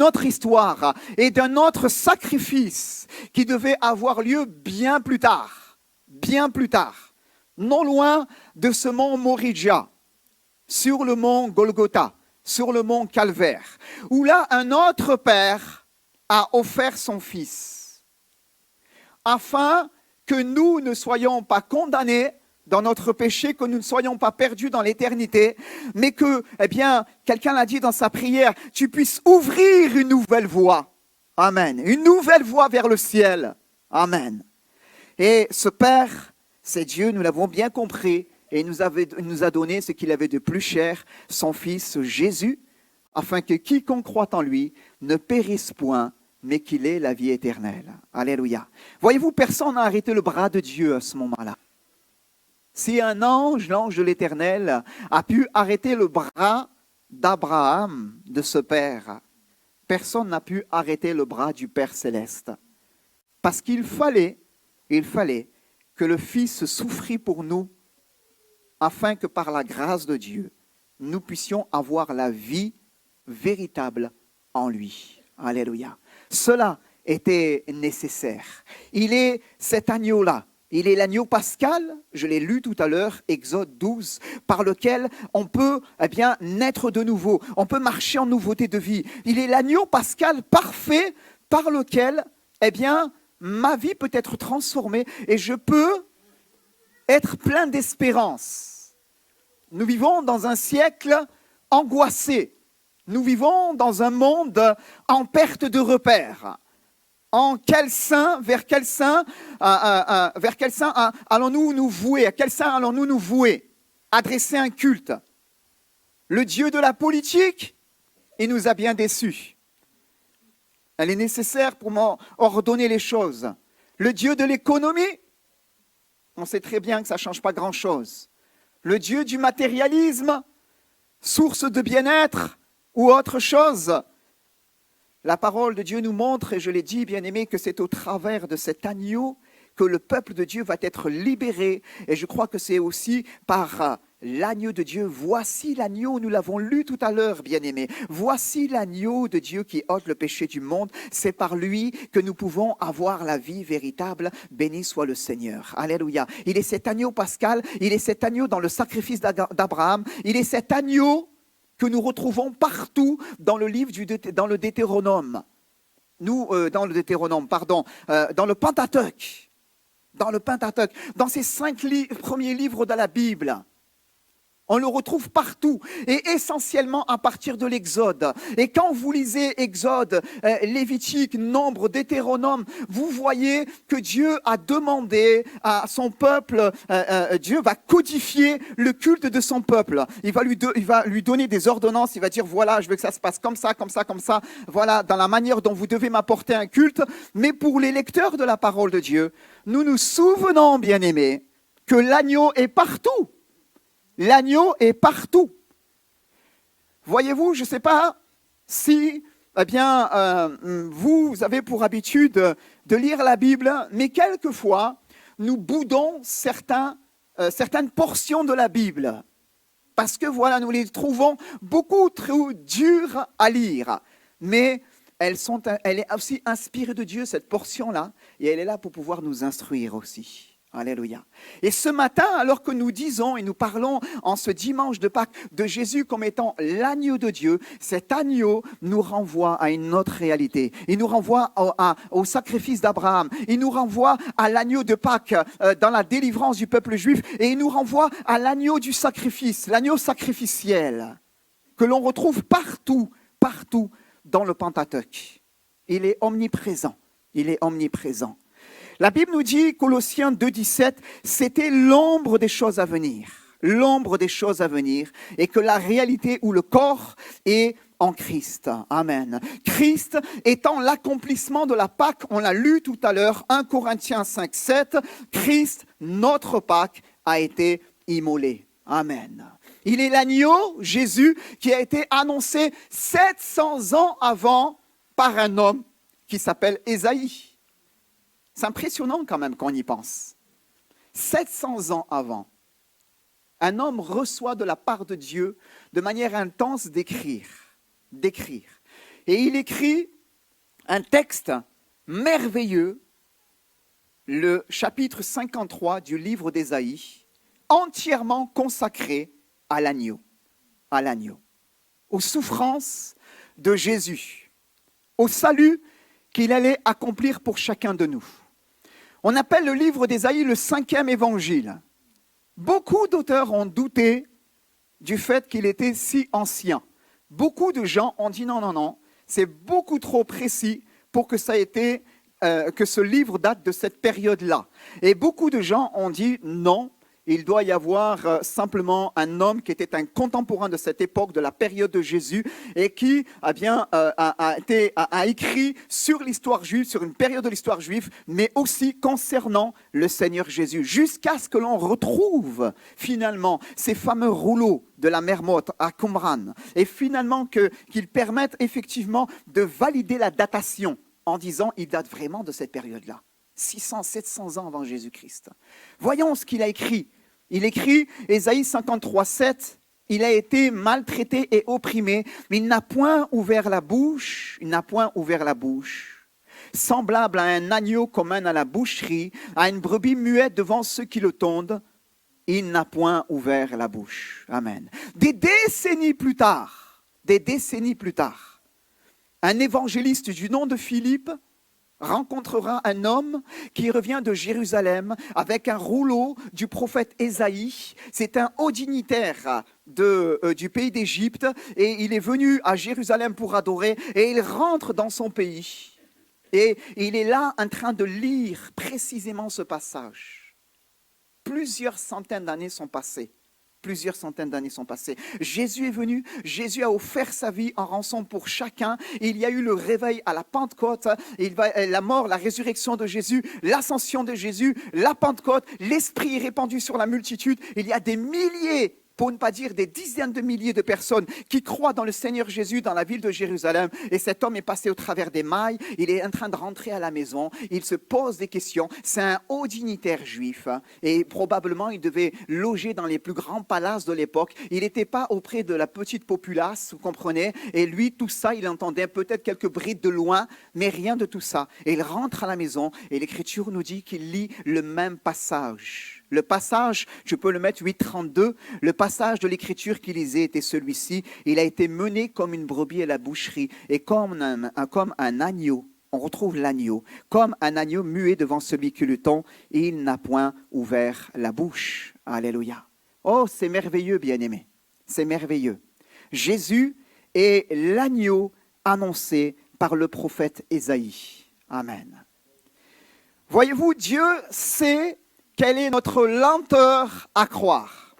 autre histoire et d'un autre sacrifice qui devait avoir lieu bien plus tard, non loin de ce mont Morija, sur le mont Golgotha, sur le mont Calvaire, où là un autre père a offert son fils, afin que nous ne soyons pas condamnés dans notre péché, que nous ne soyons pas perdus dans l'éternité, mais que, quelqu'un l'a dit dans sa prière, tu puisses ouvrir une nouvelle voie. Amen. Une nouvelle voie vers le ciel. Amen. Et ce Père, C'est Dieu, nous l'avons bien compris, et il nous a donné ce qu'il avait de plus cher, son Fils Jésus, afin que quiconque croit en lui ne périsse point, mais qu'il ait la vie éternelle. Alléluia. Voyez-vous, personne n'a arrêté le bras de Dieu à ce moment-là. Si un ange, l'ange de l'Éternel, a pu arrêter le bras d'Abraham, de ce père, personne n'a pu arrêter le bras du Père céleste. Parce qu'il fallait que le Fils souffrit pour nous, afin que par la grâce de Dieu, nous puissions avoir la vie véritable en lui. Alléluia. Cela était nécessaire. Il est cet agneau-là. Il est l'agneau pascal, je l'ai lu tout à l'heure, Exode 12, par lequel on peut naître de nouveau, on peut marcher en nouveauté de vie. Il est l'agneau pascal parfait par lequel ma vie peut être transformée et je peux être plein d'espérance. Nous vivons dans un siècle angoissé. Nous vivons dans un monde en perte de repères. Vers quel saint allons-nous nous vouer? À quel saint allons-nous nous vouer? Adresser un culte. Le Dieu de la politique, il nous a bien déçus. Elle est nécessaire pour ordonner les choses. Le Dieu de l'économie, on sait très bien que ça ne change pas grand-chose. Le Dieu du matérialisme, source de bien-être ou autre chose. La parole de Dieu nous montre, et je l'ai dit, bien-aimés, que c'est au travers de cet agneau que le peuple de Dieu va être libéré. Et je crois que c'est aussi par l'agneau de Dieu. Voici l'agneau, nous l'avons lu tout à l'heure, bien-aimés. Voici l'agneau de Dieu qui ôte le péché du monde. C'est par lui que nous pouvons avoir la vie véritable. Béni soit le Seigneur. Alléluia. Il est cet agneau pascal, il est cet agneau dans le sacrifice d'Abraham, il est cet agneau que nous retrouvons partout dans le livre dans le Deutéronome. Dans le Pentateuque. Dans ces 5 premiers livres de la Bible. On le retrouve partout et essentiellement à partir de l'Exode. Et quand vous lisez Exode, Lévitique, Nombre, Deutéronome, vous voyez que Dieu a demandé à son peuple, Dieu va codifier le culte de son peuple. Il va lui donner des ordonnances, il va dire voilà, je veux que ça se passe comme ça, voilà, dans la manière dont vous devez m'apporter un culte. Mais pour les lecteurs de la parole de Dieu, nous nous souvenons, bien-aimés, que l'agneau est partout. L'agneau est partout. Voyez-vous, je ne sais pas si vous avez pour habitude de lire la Bible, mais quelquefois, nous boudons certaines portions de la Bible. Parce que voilà, nous les trouvons beaucoup trop dures à lire. Mais elle est aussi inspirée de Dieu, cette portion-là, et elle est là pour pouvoir nous instruire aussi. Alléluia. Et ce matin, alors que nous disons et nous parlons en ce dimanche de Pâques de Jésus comme étant l'agneau de Dieu, cet agneau nous renvoie à une autre réalité. Il nous renvoie au sacrifice d'Abraham. Il nous renvoie à l'agneau de Pâques dans la délivrance du peuple juif. Et il nous renvoie à l'agneau du sacrifice, l'agneau sacrificiel, que l'on retrouve partout dans le Pentateuque. Il est omniprésent. La Bible nous dit, Colossiens 2,17, c'était l'ombre des choses à venir. L'ombre des choses à venir. Et que la réalité ou le corps est en Christ. Amen. Christ étant l'accomplissement de la Pâque, on l'a lu tout à l'heure, 1 Corinthiens 5,7, Christ, notre Pâque, a été immolé. Amen. Il est l'agneau, Jésus, qui a été annoncé 700 ans avant par un homme qui s'appelle Ésaïe. C'est impressionnant quand même quand on y pense. 700 ans avant, un homme reçoit de la part de Dieu de manière intense d'écrire. Et il écrit un texte merveilleux, le chapitre 53 du livre d'Ésaïe, entièrement consacré à l'agneau, aux souffrances de Jésus, au salut qu'il allait accomplir pour chacun de nous. On appelle le livre d'Ésaïe le 5e évangile. Beaucoup d'auteurs ont douté du fait qu'il était si ancien. Beaucoup de gens ont dit non, c'est beaucoup trop précis pour que ça ait été que ce livre date de cette période-là. Et beaucoup de gens ont dit non, il doit y avoir simplement un homme qui était un contemporain de cette époque, de la période de Jésus, et qui a écrit sur l'histoire juive, sur une période de l'histoire juive, mais aussi concernant le Seigneur Jésus, jusqu'à ce que l'on retrouve finalement ces fameux rouleaux de la mer Morte à Qumran, et finalement qu'ils permettent effectivement de valider la datation en disant il date vraiment de cette période-là. 600, 700 ans avant Jésus-Christ. Voyons ce qu'il a écrit. Il écrit, Ésaïe 53, 7, « Il a été maltraité et opprimé, mais il n'a point ouvert la bouche, semblable à un agneau qu'on mène à la boucherie, à une brebis muette devant ceux qui le tondent, il n'a point ouvert la bouche. » Amen. Des décennies plus tard, un évangéliste du nom de Philippe rencontrera un homme qui revient de Jérusalem avec un rouleau du prophète Ésaïe. C'est un haut dignitaire du pays d'Égypte et il est venu à Jérusalem pour adorer et il rentre dans son pays. Et il est là en train de lire précisément ce passage. Plusieurs centaines d'années sont passées. Jésus est venu, Jésus a offert sa vie en rançon pour chacun. Il y a eu le réveil à la Pentecôte, la mort, la résurrection de Jésus, l'ascension de Jésus, la Pentecôte, l'Esprit est répandu sur la multitude. Il y a des milliers, pour ne pas dire des dizaines de milliers de personnes qui croient dans le Seigneur Jésus dans la ville de Jérusalem. Et cet homme est passé au travers des mailles, il est en train de rentrer à la maison, il se pose des questions. C'est un haut dignitaire juif et probablement il devait loger dans les plus grands palaces de l'époque. Il n'était pas auprès de la petite populace, vous comprenez. Et lui, tout ça, il entendait peut-être quelques brides de loin, mais rien de tout ça. Et il rentre à la maison et l'Écriture nous dit qu'il lit le même passage. Le passage, je peux le mettre 8.32, le passage de l'Écriture qu'il lisait était celui-ci. Il a été mené comme une brebis à la boucherie et comme un agneau, on retrouve l'agneau, comme un agneau muet devant celui qui le tond, il n'a point ouvert la bouche. Alléluia. Oh, c'est merveilleux, bien-aimés, c'est merveilleux. Jésus est l'agneau annoncé par le prophète Ésaïe. Amen. Voyez-vous, Dieu sait quelle est notre lenteur à croire.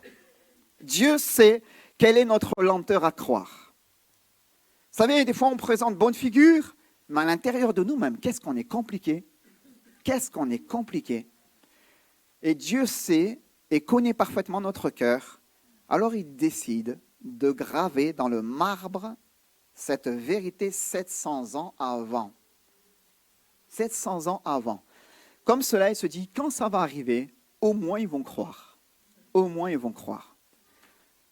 Dieu sait quelle est notre lenteur à croire. Vous savez, des fois on présente bonne figure, mais à l'intérieur de nous-mêmes, qu'est-ce qu'on est compliqué? Et Dieu sait et connaît parfaitement notre cœur. Alors il décide de graver dans le marbre cette vérité 700 ans avant. 700 ans avant. Comme cela, il se dit, quand ça va arriver, au moins ils vont croire.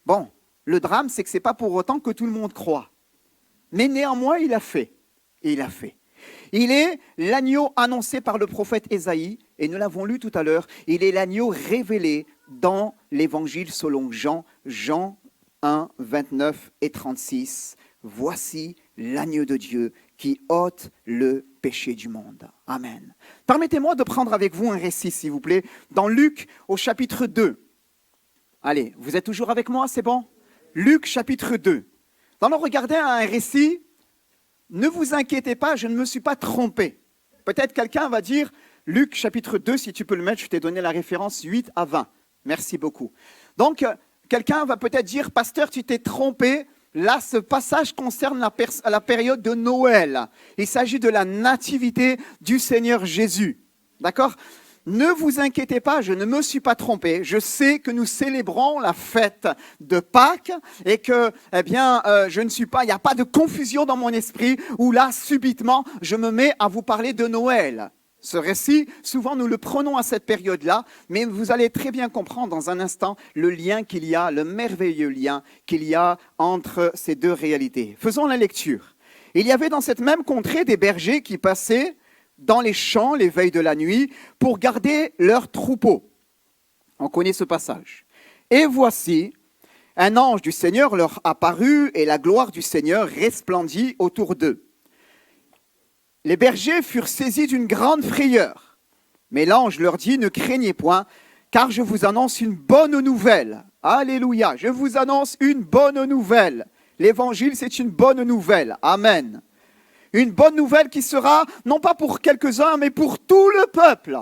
Bon, le drame, c'est que ce n'est pas pour autant que tout le monde croit. Mais néanmoins, il a fait. Il est l'agneau annoncé par le prophète Ésaïe, et nous l'avons lu tout à l'heure, il est l'agneau révélé dans l'évangile selon Jean, Jean 1, 29 et 36. Voici l'agneau de Dieu qui ôte le péché du monde. Amen. Permettez-moi de prendre avec vous un récit, s'il vous plaît, dans Luc au chapitre 2. Allez, vous êtes toujours avec moi, c'est bon? Luc chapitre 2. Nous allons regarder un récit. Ne vous inquiétez pas, je ne me suis pas trompé. Peut-être quelqu'un va dire, Luc chapitre 2, si tu peux le mettre, je t'ai donné la référence 8 à 20. Merci beaucoup. Donc, quelqu'un va peut-être dire, pasteur, tu t'es trompé. Là, ce passage concerne la période de Noël. Il s'agit de la nativité du Seigneur Jésus. D'accord? Ne vous inquiétez pas, je ne me suis pas trompé. Je sais que nous célébrons la fête de Pâques et que, il n'y a pas de confusion dans mon esprit où là, subitement, je me mets à vous parler de Noël. Ce récit, souvent nous le prenons à cette période-là, mais vous allez très bien comprendre dans un instant le lien qu'il y a, le merveilleux lien qu'il y a entre ces deux réalités. Faisons la lecture. Il y avait dans cette même contrée des bergers qui passaient dans les champs les veilles de la nuit pour garder leurs troupeaux. On connaît ce passage. Et voici, un ange du Seigneur leur apparut et la gloire du Seigneur resplendit autour d'eux. Les bergers furent saisis d'une grande frayeur. Mais l'ange leur dit, ne craignez point, car je vous annonce une bonne nouvelle. Alléluia, je vous annonce une bonne nouvelle. L'évangile, c'est une bonne nouvelle. Amen. Une bonne nouvelle qui sera, non pas pour quelques-uns, mais pour tout le peuple.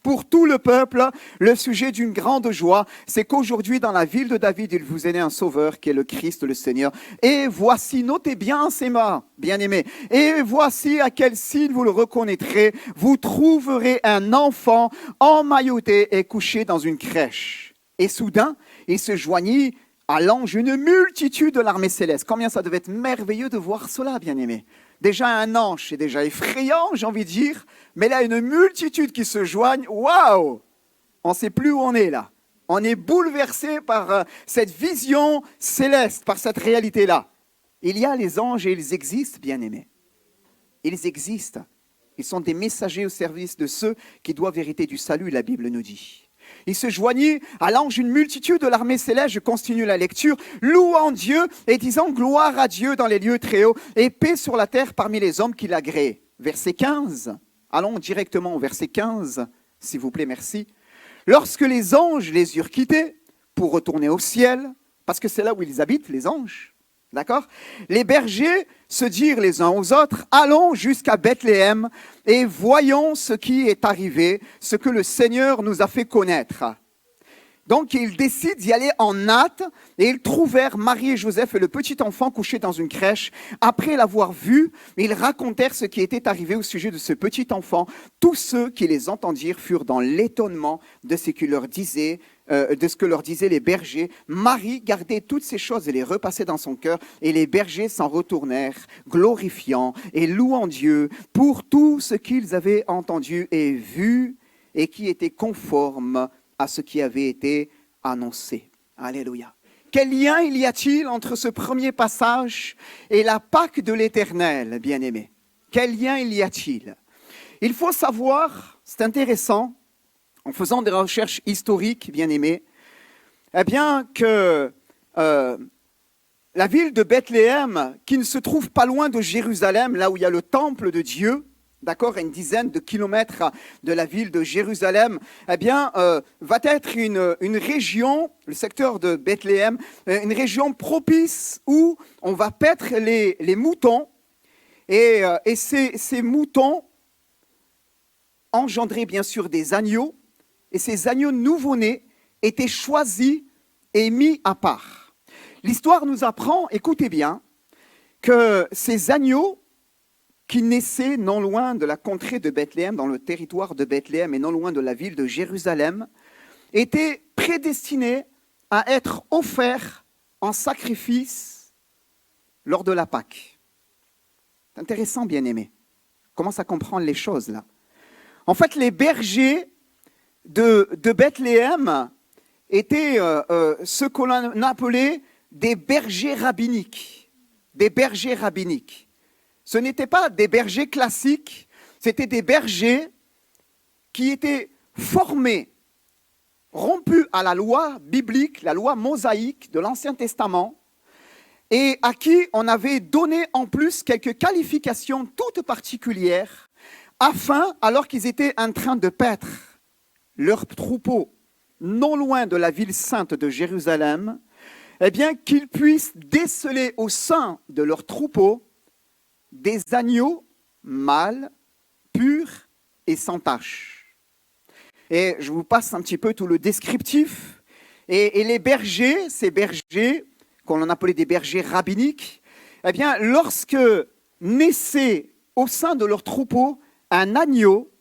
Pour tout le peuple, le sujet d'une grande joie, c'est qu'aujourd'hui, dans la ville de David, il vous est né un sauveur qui est le Christ, le Seigneur. Et voici, notez bien ces mots, bien-aimés. Et voici à quel signe vous le reconnaîtrez. Vous trouverez un enfant emmailloté et couché dans une crèche. Et soudain, il se joignit à l'ange une multitude de l'armée céleste. Combien ça devait être merveilleux de voir cela, bien-aimés. Déjà un ange, c'est déjà effrayant, j'ai envie de dire. Mais là, une multitude qui se joignent, waouh! On ne sait plus où on est là. On est bouleversé par cette vision céleste, par cette réalité-là. Il y a les anges et ils existent, bien-aimés. Ils existent. Ils sont des messagers au service de ceux qui doivent hériter du salut, la Bible nous dit. Il se joignit à l'ange une multitude de l'armée céleste, je continue la lecture, louant Dieu et disant gloire à Dieu dans les lieux très hauts et paix sur la terre parmi les hommes qui l'agréent. Verset 15, allons directement au verset 15, s'il vous plaît, merci. Lorsque les anges les eurent quittés pour retourner au ciel, parce que c'est là où ils habitent, les anges, d'accord? Les bergers se dirent les uns aux autres, allons jusqu'à Bethléem et voyons ce qui est arrivé, ce que le Seigneur nous a fait connaître. Donc ils décident d'y aller en hâte et ils trouvèrent Marie et Joseph et le petit enfant couché dans une crèche. Après l'avoir vu, ils racontèrent ce qui était arrivé au sujet de ce petit enfant. Tous ceux qui les entendirent furent dans l'étonnement de ce que leur disaient les bergers. Marie gardait toutes ces choses et les repassait dans son cœur, et les bergers s'en retournèrent, glorifiant et louant Dieu pour tout ce qu'ils avaient entendu et vu et qui était conforme à ce qui avait été annoncé. Alléluia. Quel lien il y a-t-il entre ce premier passage et la Pâque de l'Éternel, bien-aimés? Quel lien il y a-t-il? Il faut savoir, c'est intéressant, en faisant des recherches historiques, bien-aimés, eh bien que la ville de Bethléem, qui ne se trouve pas loin de Jérusalem, là où il y a le temple de Dieu, d'accord, à une dizaine de kilomètres de la ville de Jérusalem, eh bien, va être une région, le secteur de Bethléem, une région propice où on va paître les moutons, et ces moutons engendraient bien sûr des agneaux, et ces agneaux nouveau-nés étaient choisis et mis à part. L'histoire nous apprend, écoutez bien, que ces agneaux qui naissait non loin de la contrée de Bethléem, dans le territoire de Bethléem et non loin de la ville de Jérusalem, était prédestiné à être offert en sacrifice lors de la Pâque. C'est intéressant, bien-aimé. Commence à comprendre les choses, là. En fait, les bergers de Bethléem étaient ce qu'on appelait des bergers rabbiniques. Des bergers rabbiniques. Ce n'étaient pas des bergers classiques, c'était des bergers qui étaient formés, rompus à la loi biblique, la loi mosaïque de l'Ancien Testament, et à qui on avait donné en plus quelques qualifications toutes particulières, afin, alors qu'ils étaient en train de paître leur troupeau non loin de la ville sainte de Jérusalem, eh bien qu'ils puissent déceler au sein de leur troupeau des agneaux mâles, purs et sans tache. Et je vous passe un petit peu tout le descriptif. Et les bergers, ces bergers, qu'on appelait des bergers rabbiniques, eh bien, lorsque naissait au sein de leur troupeau un agneau,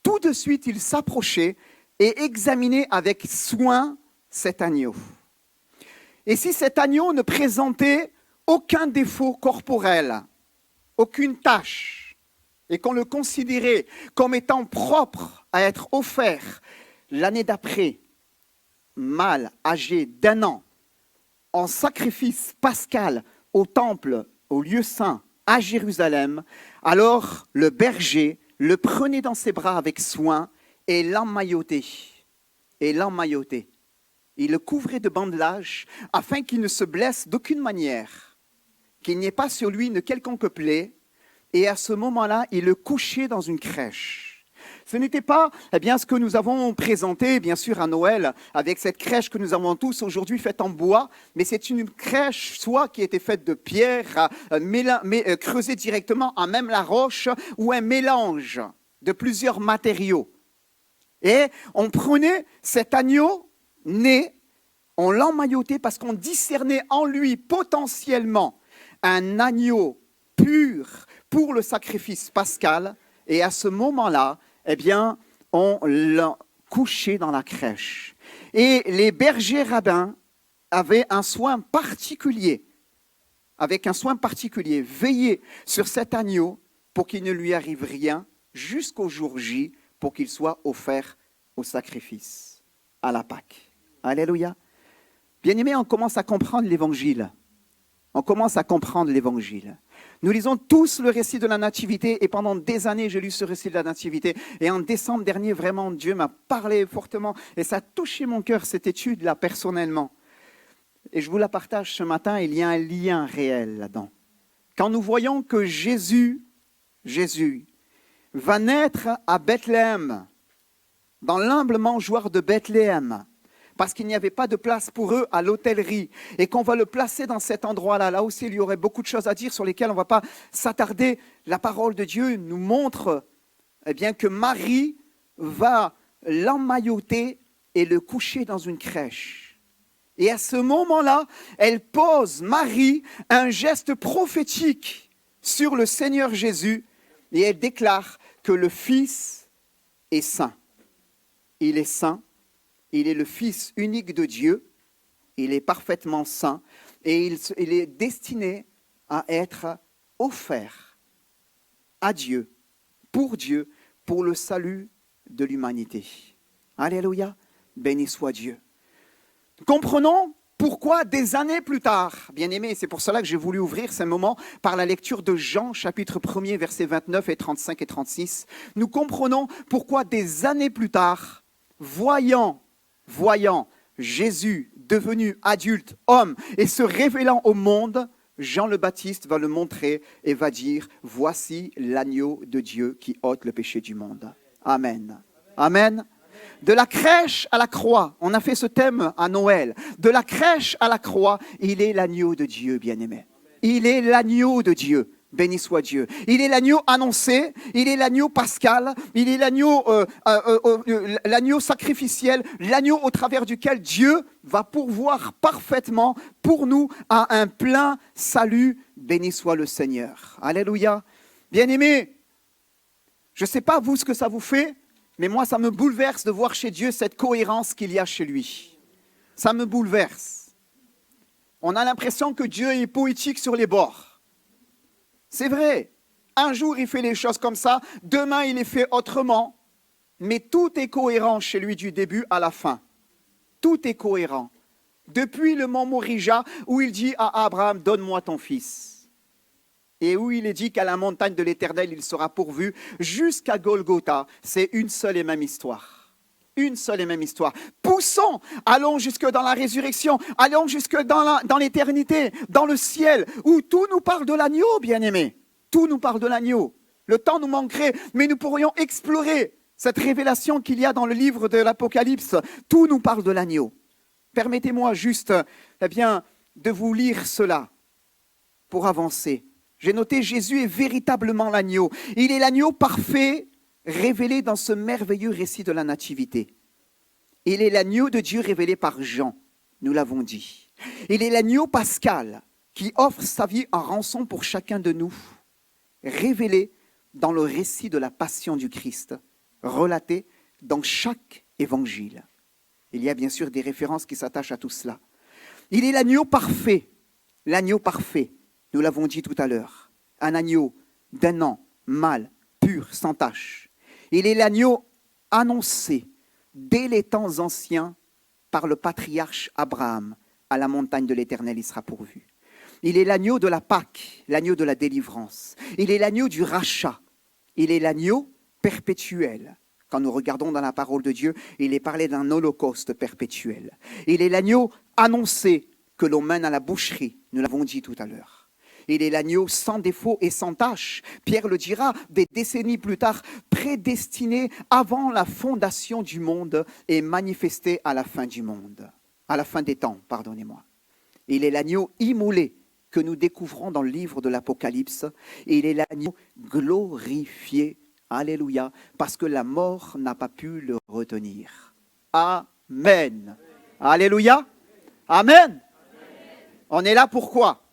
tout de suite ils s'approchaient et examinaient avec soin cet agneau. Et si cet agneau ne présentait aucun défaut corporel, aucune tâche, et qu'on le considérait comme étant propre à être offert l'année d'après, mâle âgé d'1 an, en sacrifice pascal au temple, au lieu saint, à Jérusalem, alors le berger le prenait dans ses bras avec soin et l'emmaillotait. Il le couvrait de bandelage afin qu'il ne se blesse d'aucune manière, qu'il n'y ait pas sur lui une quelconque plaie, et à ce moment-là, il le couchait dans une crèche. Ce n'était pas ce que nous avons présenté, bien sûr, à Noël, avec cette crèche que nous avons tous aujourd'hui faite en bois, mais c'est une crèche soit qui était faite de pierre, creusée directement à même la roche, ou un mélange de plusieurs matériaux. Et on prenait cet agneau né, on l'emmaillotait parce qu'on discernait en lui potentiellement un agneau pur pour le sacrifice pascal, et à ce moment-là, on l'a couché dans la crèche. Et les bergers rabbins avaient un soin particulier, veiller sur cet agneau pour qu'il ne lui arrive rien jusqu'au jour J, pour qu'il soit offert au sacrifice, à la Pâque. Alléluia. Bien-aimés, on commence à comprendre l'évangile. Nous lisons tous le récit de la Nativité, et pendant des années, j'ai lu ce récit de la Nativité. Et en décembre dernier, vraiment, Dieu m'a parlé fortement, et ça a touché mon cœur, cette étude-là, personnellement. Et je vous la partage ce matin, il y a un lien réel là-dedans. Quand nous voyons que Jésus va naître à Bethléem, dans l'humble mangeoire de Bethléem, parce qu'il n'y avait pas de place pour eux à l'hôtellerie, et qu'on va le placer dans cet endroit-là. Là aussi, il y aurait beaucoup de choses à dire sur lesquelles on ne va pas s'attarder. La parole de Dieu nous montre que Marie va l'emmailloter et le coucher dans une crèche. Et à ce moment-là, elle pose, Marie, un geste prophétique sur le Seigneur Jésus, et elle déclare que le Fils est saint. Il est saint. Il est le Fils unique de Dieu, il est parfaitement saint, et il est destiné à être offert à Dieu, pour le salut de l'humanité. Alléluia, béni soit Dieu. Comprenons pourquoi des années plus tard, bien-aimés, c'est pour cela que j'ai voulu ouvrir ce moment par la lecture de Jean, chapitre 1er, versets 29 et 35 et 36. Nous comprenons pourquoi des années plus tard, voyant Jésus devenu adulte, homme, et se révélant au monde, Jean le Baptiste va le montrer et va dire, voici l'agneau de Dieu qui ôte le péché du monde. Amen. Amen. De la crèche à la croix, on a fait ce thème à Noël. De la crèche à la croix, il est l'agneau de Dieu, bien-aimé. Il est l'agneau de Dieu. Béni soit Dieu. Il est l'agneau annoncé, il est l'agneau pascal, il est l'agneau sacrificiel, l'agneau au travers duquel Dieu va pourvoir parfaitement pour nous à un plein salut. Béni soit le Seigneur. Alléluia. Bien-aimés, je ne sais pas vous ce que ça vous fait, mais moi ça me bouleverse de voir chez Dieu cette cohérence qu'il y a chez lui. Ça me bouleverse. On a l'impression que Dieu est poétique sur les bords. C'est vrai, un jour il fait les choses comme ça, demain il les fait autrement, mais tout est cohérent chez lui du début à la fin. Tout est cohérent. Depuis le mont Morija, où il dit à Abraham, donne-moi ton fils. Et où il est dit qu'à la montagne de l'Éternel il sera pourvu, jusqu'à Golgotha, c'est une seule et même histoire. Une seule et même histoire. Poussons, allons jusque dans la résurrection, allons jusque dans l'éternité, dans le ciel, où tout nous parle de l'agneau, bien-aimés. Tout nous parle de l'agneau. Le temps nous manquerait, mais nous pourrions explorer cette révélation qu'il y a dans le livre de l'Apocalypse. Tout nous parle de l'agneau. Permettez-moi juste, de vous lire cela pour avancer. J'ai noté, Jésus est véritablement l'agneau. Il est l'agneau parfait, révélé dans ce merveilleux récit de la Nativité. Il est l'agneau de Dieu révélé par Jean, nous l'avons dit. Il est l'agneau pascal qui offre sa vie en rançon pour chacun de nous, révélé dans le récit de la passion du Christ, relaté dans chaque évangile. Il y a bien sûr des références qui s'attachent à tout cela. Il est l'agneau parfait, nous l'avons dit tout à l'heure, un agneau d'un an, mâle, pur, sans tache. Il est l'agneau annoncé dès les temps anciens par le patriarche Abraham. À la montagne de l'Éternel, il sera pourvu. Il est l'agneau de la Pâque, l'agneau de la délivrance. Il est l'agneau du rachat. Il est l'agneau perpétuel. Quand nous regardons dans la parole de Dieu, il est parlé d'un holocauste perpétuel. Il est l'agneau annoncé que l'on mène à la boucherie. Nous l'avons dit tout à l'heure. Il est l'agneau sans défaut et sans tache. Pierre le dira des décennies plus tard, prédestiné avant la fondation du monde et manifesté à la fin du monde, à la fin des temps, pardonnez-moi. Il est l'agneau immolé que nous découvrons dans le livre de l'Apocalypse. Et il est l'agneau glorifié, alléluia, parce que la mort n'a pas pu le retenir. Amen. Alléluia. Amen. On est là pourquoi?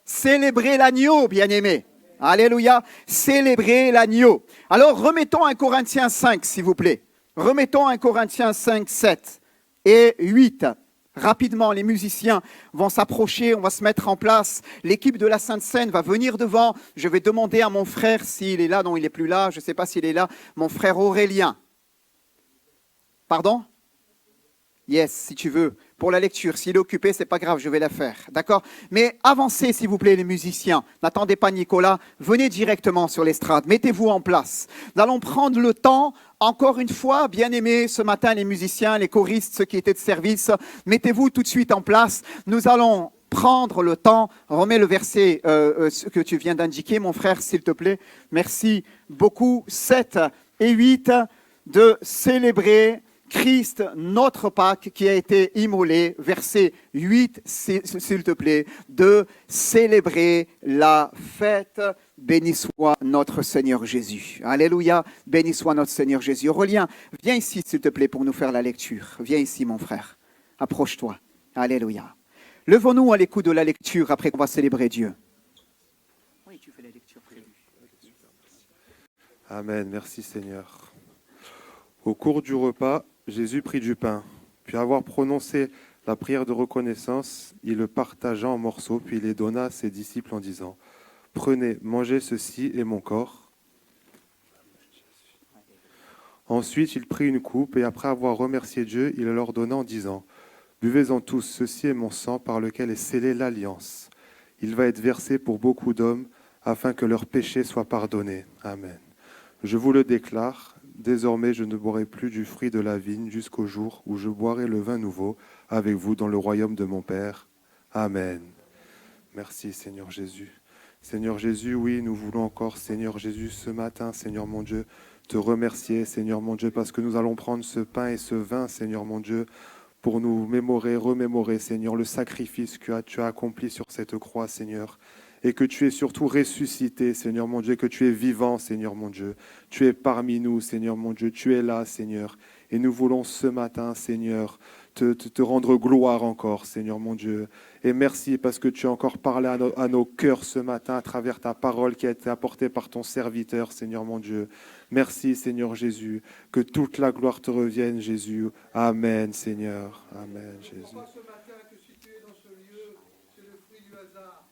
Célébrer l'agneau, bien-aimé. Alléluia. Célébrer l'agneau. Alors remettons 1 Corinthiens 5, s'il vous plaît. Remettons 1 Corinthiens 5, 7 et 8. Rapidement, les musiciens vont s'approcher, on va se mettre en place. L'équipe de la Sainte Seine va venir devant. Je vais demander à mon frère s'il est là. Non, il n'est plus là. Je ne sais pas s'il est là. Mon frère Aurélien. Pardon? Yes, si tu veux. Pour la lecture, s'il est occupé, ce n'est pas grave, je vais la faire. D'accord? Mais avancez, s'il vous plaît, les musiciens. N'attendez pas Nicolas. Venez directement sur l'estrade. Mettez-vous en place. Nous allons prendre le temps, encore une fois, bien aimés, ce matin, les musiciens, les choristes, ceux qui étaient de service. Mettez-vous tout de suite en place. Nous allons prendre le temps. Remets le verset que tu viens d'indiquer, mon frère, s'il te plaît. Merci beaucoup. 7 et 8 de célébrer Christ, notre Pâque, qui a été immolé, verset 8, s'il te plaît, de célébrer la fête. Béni soit notre Seigneur Jésus. Alléluia, béni soit notre Seigneur Jésus. Aurélien, viens ici, s'il te plaît, pour nous faire la lecture. Viens ici, mon frère. Approche-toi. Alléluia. Levons-nous à l'écoute de la lecture après qu'on va célébrer Dieu. Oui, tu fais la lecture prévue. Amen, merci Seigneur. Au cours du repas, Jésus prit du pain, puis avoir prononcé la prière de reconnaissance, il le partagea en morceaux, puis il les donna à ses disciples en disant « Prenez, mangez, ceci est mon corps. » Ensuite, il prit une coupe, et après avoir remercié Dieu, il leur donna en disant « Buvez-en tous, ceci est mon sang par lequel est scellée l'alliance. Il va être versé pour beaucoup d'hommes, afin que leurs péchés soient pardonnés. Amen. Je vous le déclare, désormais je ne boirai plus du fruit de la vigne jusqu'au jour où je boirai le vin nouveau avec vous dans le royaume de mon Père. Amen. » Merci Seigneur Jésus. Seigneur Jésus, oui, nous voulons encore, Seigneur Jésus, ce matin, Seigneur mon Dieu, te remercier, Seigneur mon Dieu, parce que nous allons prendre ce pain et ce vin, Seigneur mon Dieu, pour nous remémorer, Seigneur, le sacrifice que tu as accompli sur cette croix, Seigneur, et que tu es surtout ressuscité, Seigneur mon Dieu, que tu es vivant, Seigneur mon Dieu. Tu es parmi nous, Seigneur mon Dieu, tu es là, Seigneur. Et nous voulons ce matin, Seigneur, te rendre gloire encore, Seigneur mon Dieu. Et merci parce que tu as encore parlé à nos cœurs ce matin à travers ta parole qui a été apportée par ton serviteur, Seigneur mon Dieu. Merci, Seigneur Jésus, que toute la gloire te revienne, Jésus. Amen, Seigneur. Amen, Jésus. Ce matin que si tu es dans ce lieu, c'est le fruit du hasard.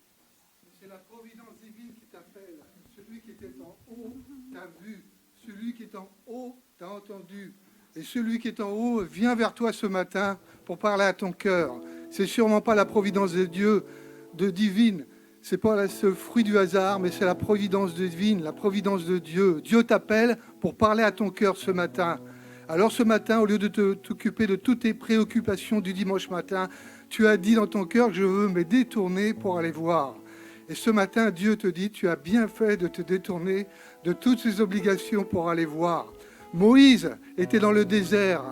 C'est la providence divine qui t'appelle. Celui qui était en haut t'a vu. Celui qui est en haut t'a entendu. Et celui qui est en haut vient vers toi ce matin pour parler à ton cœur. C'est sûrement pas la providence de Dieu, de divine. C'est pas ce fruit du hasard, mais c'est la providence divine, la providence de Dieu. Dieu t'appelle pour parler à ton cœur ce matin. Alors ce matin, au lieu de t'occuper de toutes tes préoccupations du dimanche matin, tu as dit dans ton cœur que je veux me détourner pour aller voir. Et ce matin, Dieu te dit, tu as bien fait de te détourner de toutes ces obligations pour aller voir. Moïse était dans le désert.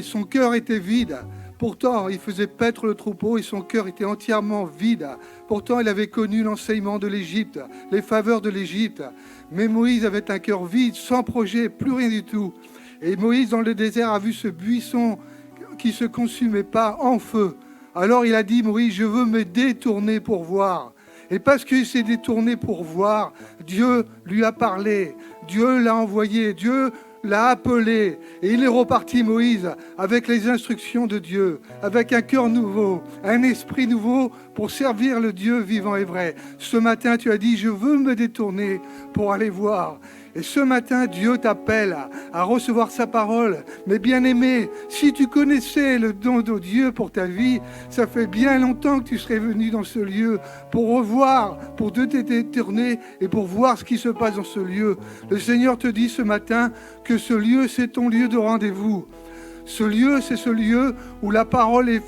Son cœur était vide. Pourtant, il faisait paître le troupeau et son cœur était entièrement vide. Pourtant, il avait connu l'enseignement de l'Égypte, les faveurs de l'Égypte. Mais Moïse avait un cœur vide, sans projet, plus rien du tout. Et Moïse, dans le désert, a vu ce buisson qui ne se consumait pas en feu. Alors il a dit, Moïse, je veux me détourner pour voir. Et parce qu'il s'est détourné pour voir, Dieu lui a parlé, Dieu l'a envoyé, Dieu l'a appelé. Et il est reparti, Moïse, avec les instructions de Dieu, avec un cœur nouveau, un esprit nouveau pour servir le Dieu vivant et vrai. Ce matin, tu as dit, je veux me détourner pour aller voir. Et ce matin, Dieu t'appelle à recevoir sa parole. Mais bien aimé, si tu connaissais le don de Dieu pour ta vie, ça fait bien longtemps que tu serais venu dans ce lieu pour revoir, pour te détourner et pour voir ce qui se passe dans ce lieu. Le Seigneur te dit ce matin que ce lieu, c'est ton lieu de rendez-vous. Ce lieu, c'est ce lieu où la parole est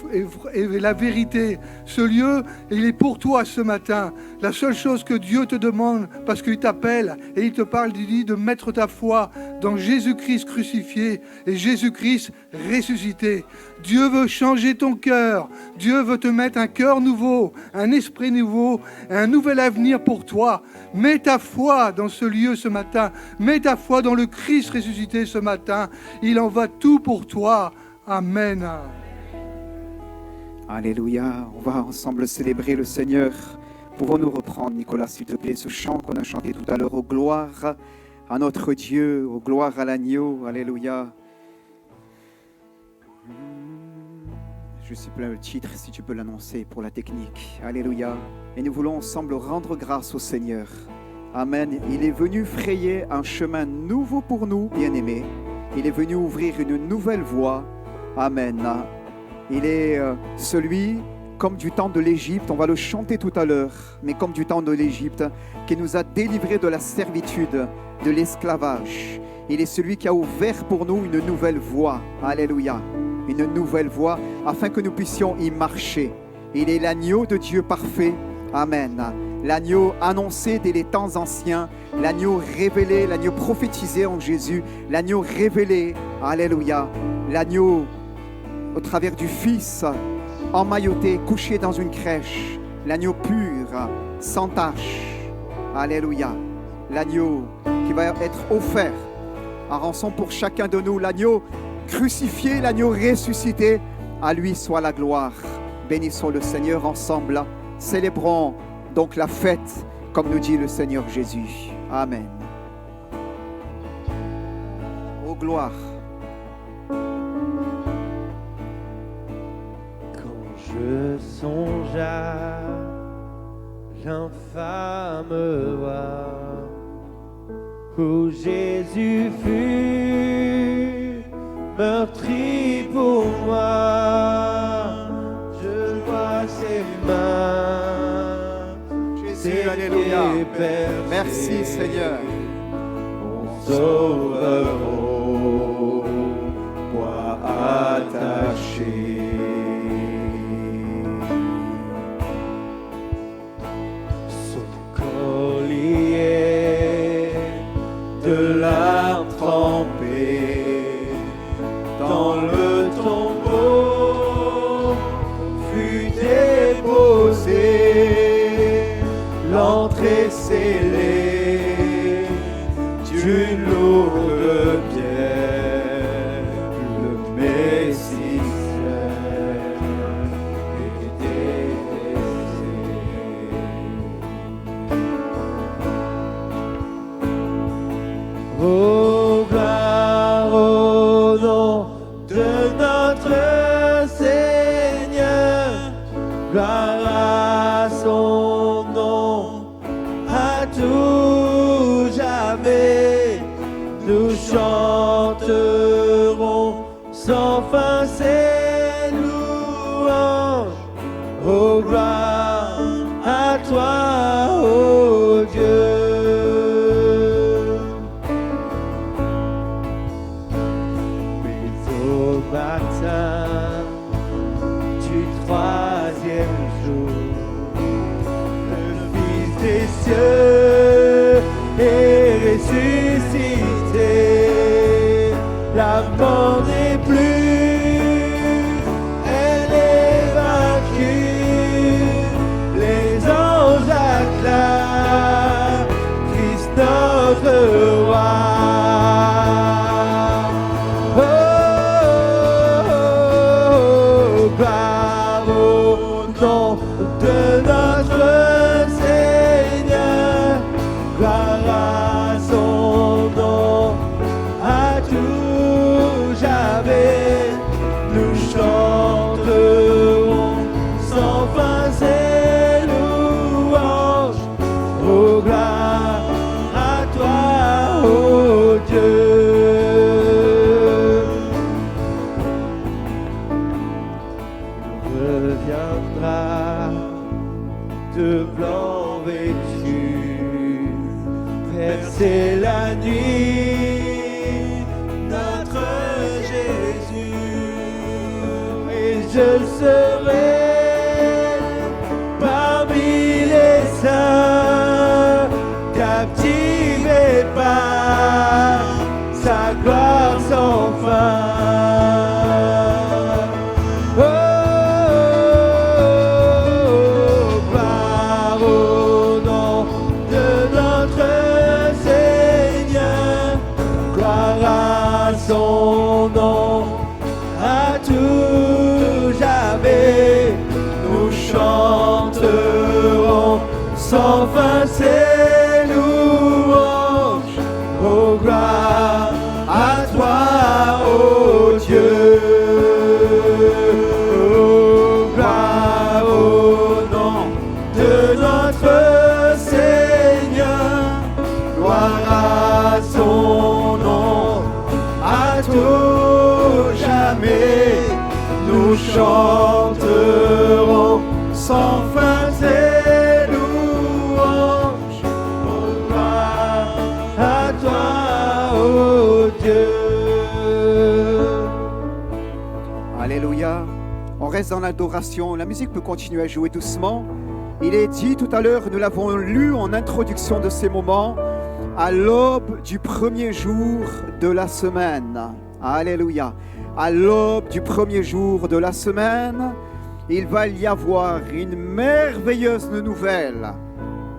la vérité. Ce lieu, il est pour toi ce matin. La seule chose que Dieu te demande, parce qu'il t'appelle et il te parle, il dit de mettre ta foi dans Jésus-Christ crucifié et Jésus-Christ ressuscité. Dieu veut changer ton cœur. Dieu veut te mettre un cœur nouveau, un esprit nouveau, un nouvel avenir pour toi. Mets ta foi dans ce lieu ce matin. Mets ta foi dans le Christ ressuscité ce matin. Il en va tout pour toi. Amen. Alléluia. On va ensemble célébrer le Seigneur. Pouvons-nous reprendre, Nicolas, s'il te plaît, ce chant qu'on a chanté tout à l'heure, aux gloires à notre Dieu, aux gloires à l'agneau. Alléluia. Je suis plein le titre, si tu peux l'annoncer pour la technique. Alléluia. Et nous voulons ensemble rendre grâce au Seigneur. Amen. Il est venu frayer un chemin nouveau pour nous, bien-aimés. Il est venu ouvrir une nouvelle voie. Amen. Il est celui, comme du temps de l'Égypte, on va le chanter tout à l'heure, mais comme du temps de l'Égypte, qui nous a délivrés de la servitude, de l'esclavage. Il est celui qui a ouvert pour nous une nouvelle voie. Alléluia. Une nouvelle voie, afin que nous puissions y marcher. Il est l'agneau de Dieu parfait. Amen. L'agneau annoncé dès les temps anciens, l'agneau révélé, l'agneau prophétisé en Jésus, l'agneau révélé, alléluia, l'agneau au travers du Fils, emmailloté, couché dans une crèche, l'agneau pur, sans tache, alléluia, l'agneau qui va être offert en rançon pour chacun de nous, l'agneau crucifié, l'agneau ressuscité, à lui soit la gloire. Bénissons le Seigneur ensemble, célébrons donc la fête, comme nous dit le Seigneur Jésus. Amen. Ô gloire. Quand je songe à l'infâme voie où Jésus fut meurtri pour moi, je vois ses mains. Jésus, alléluia. Merci Seigneur. Mon sauveur au bois attaché. Son collier de larmes trempées dans le tombeau fut déposé. L'entrée scellée d'une lourde pierre, le Messie est délaissé. Oh, gloire au nom de notre Seigneur, gloire à son nom. Tout jamais nous chanterons sans fin ses louanges. Oh gloire à toi, ô Dieu. Mais au matin du troisième jour, des cieux est ressuscité, la mort n'est plus, elle est vaincue, les anges acclament Christ notre roi. Oh, gloire au nom de notre gloire à son nom, à tout jamais. je serai parmi les saints, captivé par sa gloire sans fin. Oh, gloire au nom de notre Seigneur, gloire à son nom, à tout jamais. Nous chanterons sans fin ses louanges. Oh, gloire à toi, ô Dieu. Oh, gloire au nom de notre Seigneur, gloire à son nom, à tout jamais. Nous chanterons sans fin ses louanges. Oh, gloire à toi, ô Dieu. Alléluia. On reste dans l'adoration. La musique peut continuer à jouer doucement. Il est dit tout à l'heure, nous l'avons lu en introduction de ces moments, à l'aube du premier jour de la semaine. Alléluia. À l'aube du premier jour de la semaine, il va y avoir une merveilleuse nouvelle,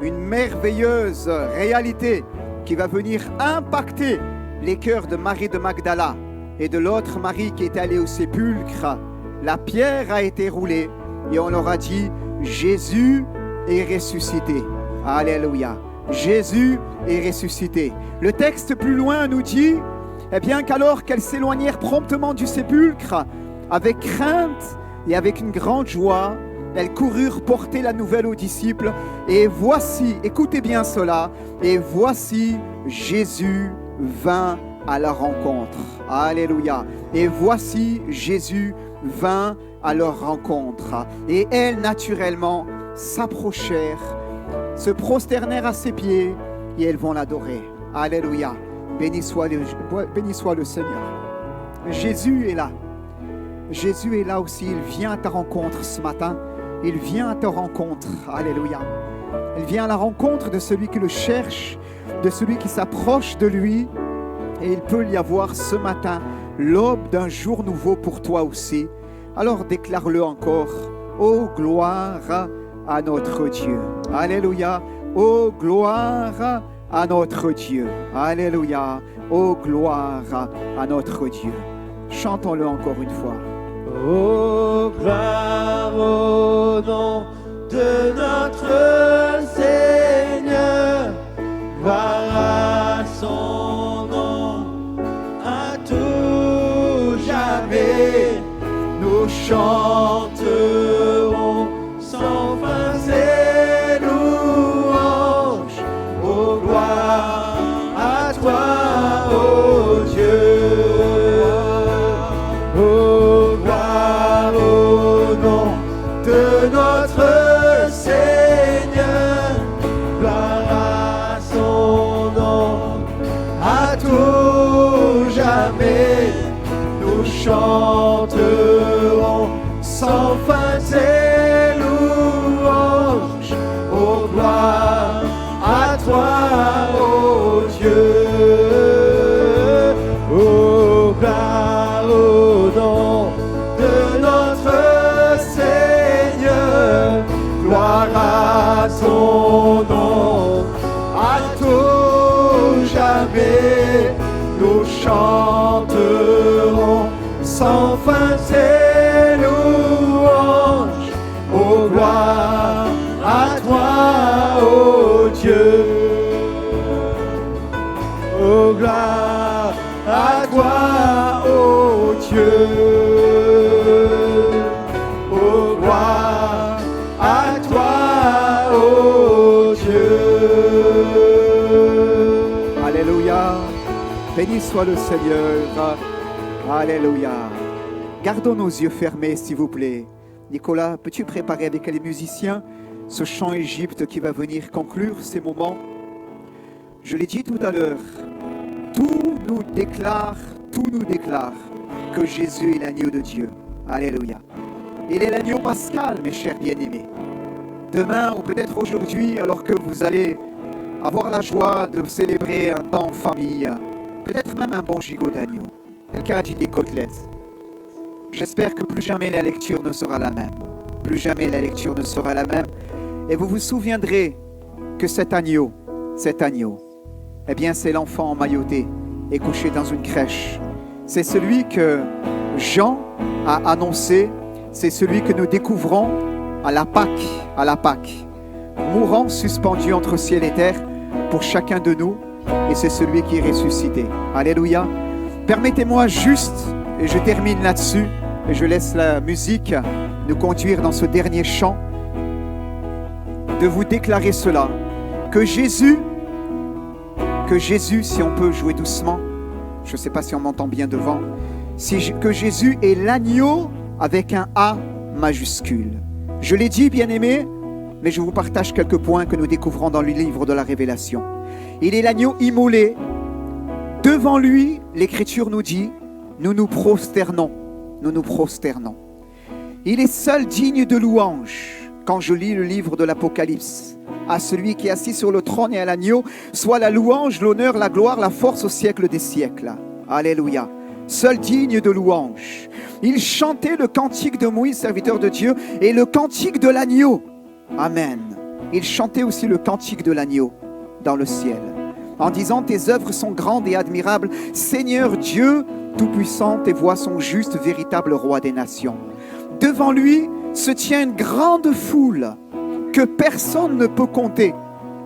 une merveilleuse réalité qui va venir impacter les cœurs de Marie de Magdala et de l'autre Marie qui est allée au sépulcre. La pierre a été roulée et on leur a dit « Jésus est ressuscité ». Alléluia. Jésus est ressuscité. Le texte plus loin nous dit eh bien qu'alors qu'elles s'éloignèrent promptement du sépulcre, avec crainte et avec une grande joie, elles coururent porter la nouvelle aux disciples. Et voici, écoutez bien cela, et voici Jésus vint à leur rencontre. Alléluia. Et voici Jésus vint à leur rencontre. Et elles, naturellement, s'approchèrent, se prosternèrent à ses pieds, et elles vont l'adorer. Alléluia. Béni soit le Seigneur. Jésus est là. Jésus est là aussi. Il vient à ta rencontre ce matin. Il vient à ta rencontre. Alléluia. Il vient à la rencontre de celui qui le cherche, de celui qui s'approche de lui. Et il peut y avoir ce matin l'aube d'un jour nouveau pour toi aussi. Alors déclare-le encore. Oh, gloire à notre Dieu. Alléluia. Oh, gloire à notre Dieu. Alléluia. Oh, gloire à notre Dieu. Chantons-le encore une fois. Oh, gloire au nom de notre Seigneur, gloire à son nom, à tout jamais. Nous chanterons sans fin ses louanges. Oh, gloire à toi, ô Dieu. Oh, gloire au nom de notre Seigneur, gloire à son nom, à tout jamais. Nous chanterons sans fin ses louanges. Oh, gloire à toi, ô Dieu. Oh, gloire au nom de notre Seigneur, gloire à son nom, à tout jamais. Nous chanterons sans fin ses louanges. Oh, gloire à toi, ô Dieu. Oh, gloire à toi, ô Dieu. Oh, gloire à toi, ô Dieu. Alléluia. Béni soit le Seigneur. Alléluia. Gardons nos yeux fermés, s'il vous plaît. Nicolas, peux-tu préparer avec les musiciens ce chant Égypte qui va venir conclure ces moments? Je l'ai dit tout à l'heure, tout nous déclare que Jésus est l'agneau de Dieu. Alléluia. Il est l'agneau pascal, mes chers bien-aimés. Demain, ou peut-être aujourd'hui, alors que vous allez avoir la joie de célébrer un temps en famille, peut-être même un bon gigot d'agneau. Quelqu'un a dit des côtelettes. J'espère que plus jamais la lecture ne sera la même. Plus jamais la lecture ne sera la même. Et vous vous souviendrez que cet agneau, eh bien c'est l'enfant emmailloté et couché dans une crèche. C'est celui que Jean a annoncé, c'est celui que nous découvrons à la Pâque, mourant suspendu entre ciel et terre pour chacun de nous, et c'est celui qui est ressuscité. Alléluia. Permettez-moi juste, et je termine là-dessus, et je laisse la musique nous conduire dans ce dernier chant, de vous déclarer cela, que Jésus, si on peut jouer doucement, je ne sais pas si on m'entend bien devant, que Jésus est l'agneau avec un A majuscule. Je l'ai dit, bien-aimés, mais je vous partage quelques points que nous découvrons dans le livre de la Révélation. Il est l'agneau immolé. Devant lui, l'Écriture nous dit, nous nous prosternons. Il est seul digne de louange. Quand je lis le livre de l'Apocalypse, à celui qui est assis sur le trône et à l'agneau, soit la louange, l'honneur, la gloire, la force au siècle des siècles. Alléluia. Seul digne de louange. Il chantait le cantique de Moïse, serviteur de Dieu, et le cantique de l'agneau. Amen. Il chantait aussi le cantique de l'agneau dans le ciel, en disant, tes œuvres sont grandes et admirables, Seigneur Dieu tout-puissant, tes voies sont justes, véritable roi des nations. Devant lui se tient une grande foule que personne ne peut compter.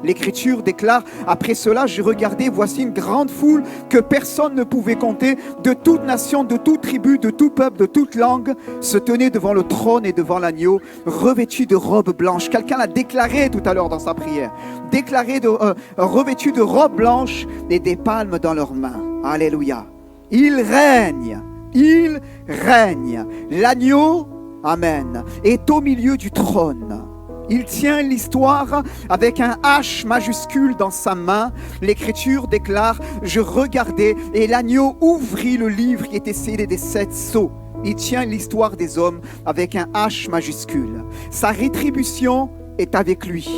L'Écriture déclare, après cela, je regardais, voici une grande foule que personne ne pouvait compter, de toute nation, de toute tribu, de tout peuple, de toute langue, se tenait devant le trône et devant l'agneau, revêtus de robes blanches. Quelqu'un l'a déclaré tout à l'heure dans sa prière. Revêtus de robes blanches et des palmes dans leurs mains. Alléluia. Il règne. L'agneau, amen, est au milieu du trône. Il tient l'histoire avec un H majuscule dans sa main. L'Écriture déclare, je regardais et l'agneau ouvrit le livre qui était scellé des 7 sceaux. Il tient l'histoire des hommes avec un H majuscule. Sa rétribution est avec lui.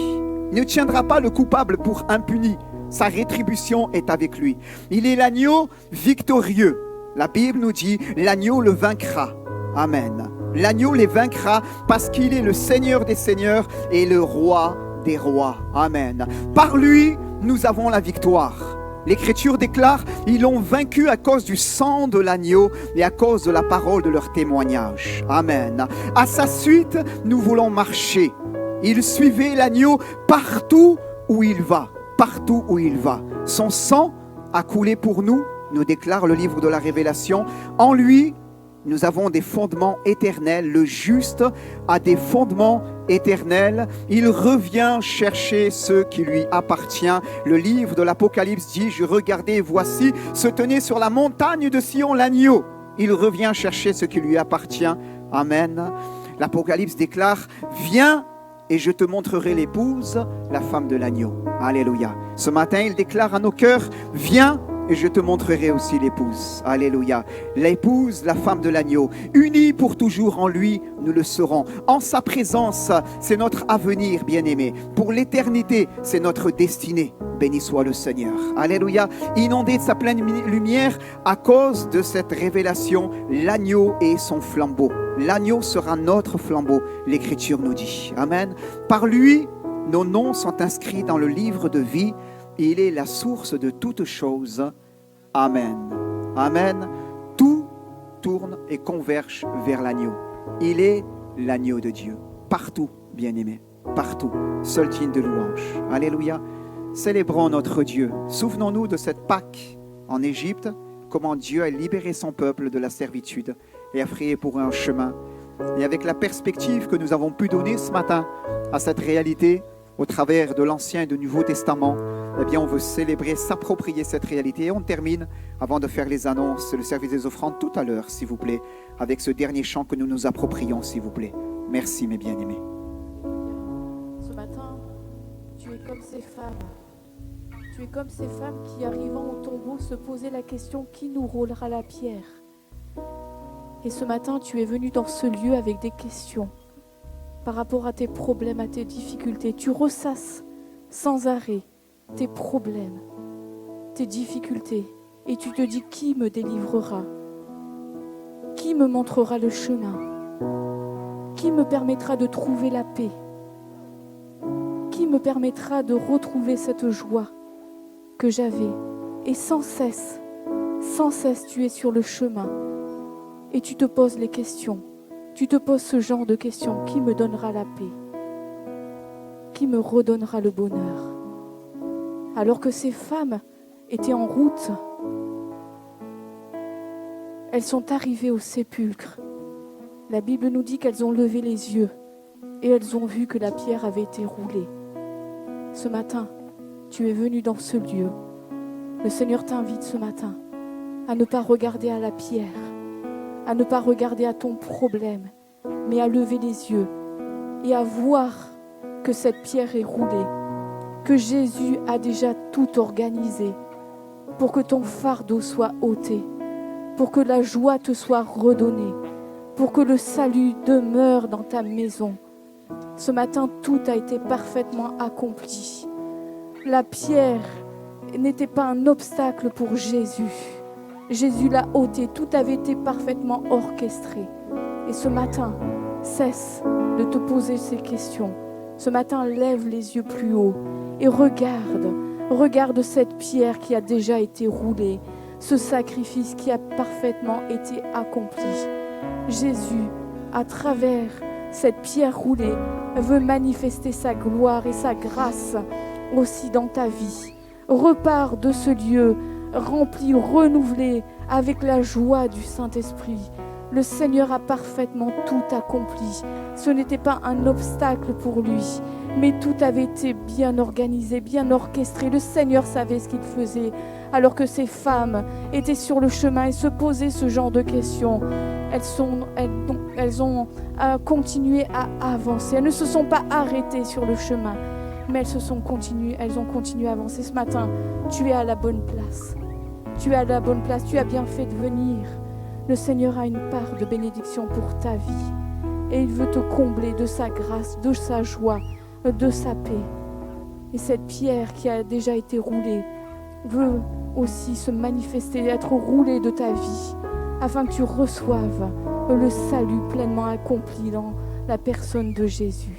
Il ne tiendra pas le coupable pour impuni. Sa rétribution est avec lui. Il est l'agneau victorieux. La Bible nous dit, l'agneau le vaincra. Amen. L'agneau les vaincra parce qu'il est le Seigneur des seigneurs et le roi des rois. Amen. Par lui, nous avons la victoire. L'Écriture déclare, ils l'ont vaincu à cause du sang de l'agneau et à cause de la parole de leur témoignage. Amen. À sa suite, nous voulons marcher. Il suivait l'agneau partout où il va. Partout où il va. Son sang a coulé pour nous, nous déclare le livre de la Révélation. En lui, nous avons des fondements éternels. Le juste a des fondements éternels. Il revient chercher ce qui lui appartient. Le livre de l'Apocalypse dit, je regardais, voici, se tenait sur la montagne de Sion l'agneau. Il revient chercher ce qui lui appartient. Amen. L'Apocalypse déclare, viens et je te montrerai l'épouse, la femme de l'agneau. Alléluia. Ce matin, il déclare à nos cœurs, viens et je te montrerai aussi l'épouse. Alléluia. L'épouse, la femme de l'agneau. Unis pour toujours en lui, nous le serons. En sa présence, c'est notre avenir, bien-aimé. Pour l'éternité, c'est notre destinée. Béni soit le Seigneur. Alléluia. Inondé de sa pleine lumière à cause de cette révélation, l'agneau et son flambeau. L'agneau sera notre flambeau, l'Écriture nous dit. Amen. Par lui, nos noms sont inscrits dans le livre de vie. Il est la source de toutes choses. Amen. Amen. Tout tourne et converge vers l'agneau. Il est l'agneau de Dieu. Partout, bien-aimé. Partout. Seul digne de louange. Alléluia. Célébrons notre Dieu. Souvenons-nous de cette Pâque en Égypte, comment Dieu a libéré son peuple de la servitude et a frayé pour eux un chemin. Et avec la perspective que nous avons pu donner ce matin à cette réalité, au travers de l'Ancien et du Nouveau Testament, eh bien, on veut célébrer, s'approprier cette réalité. Et on termine, avant de faire les annonces, le service des offrandes tout à l'heure, s'il vous plaît, avec ce dernier chant que nous nous approprions, s'il vous plaît. Merci, mes bien-aimés. Ce matin, tu es comme ces femmes. Tu es comme ces femmes qui, arrivant au tombeau, se posaient la question, qui nous roulera la pierre ? Et ce matin, tu es venu dans ce lieu avec des questions par rapport à tes problèmes, à tes difficultés. Tu ressasses sans arrêt tes problèmes, tes difficultés. Et tu te dis, qui me délivrera? Qui me montrera le chemin? Qui me permettra de trouver la paix? Qui me permettra de retrouver cette joie que j'avais? Et sans cesse, tu es sur le chemin et tu te poses les questions. Tu te poses ce genre de questions. Qui me donnera la paix? Qui me redonnera le bonheur? Alors que ces femmes étaient en route, elles sont arrivées au sépulcre. La Bible nous dit qu'elles ont levé les yeux et elles ont vu que la pierre avait été roulée. Ce matin, tu es venu dans ce lieu. Le Seigneur t'invite ce matin à ne pas regarder à la pierre, à ne pas regarder à ton problème, mais à lever les yeux et à voir que cette pierre est roulée, que Jésus a déjà tout organisé pour que ton fardeau soit ôté, pour que la joie te soit redonnée, pour que le salut demeure dans ta maison. Ce matin, tout a été parfaitement accompli. La pierre n'était pas un obstacle pour Jésus. Jésus l'a ôté, tout avait été parfaitement orchestré. Et ce matin, cesse de te poser ces questions. Ce matin, lève les yeux plus haut et regarde cette pierre qui a déjà été roulée, ce sacrifice qui a parfaitement été accompli. Jésus, à travers cette pierre roulée, veut manifester sa gloire et sa grâce aussi dans ta vie. Repars de ce lieu rempli, renouvelé avec la joie du Saint-Esprit. Le Seigneur a parfaitement tout accompli. Ce n'était pas un obstacle pour lui, mais tout avait été bien organisé, bien orchestré. Le Seigneur savait ce qu'il faisait, alors que ces femmes étaient sur le chemin et se posaient ce genre de questions. Elles ont continué à avancer. Elles ne se sont pas arrêtées sur le chemin, mais elles ont continué à avancer. Ce matin, tu es à la bonne place. Tu es à la bonne place. Tu as bien fait de venir. Le Seigneur a une part de bénédiction pour ta vie. Et il veut te combler de sa grâce, de sa joie, de sa paix. Et cette pierre qui a déjà été roulée veut aussi se manifester, être roulée de ta vie, afin que tu reçoives le salut pleinement accompli dans la personne de Jésus.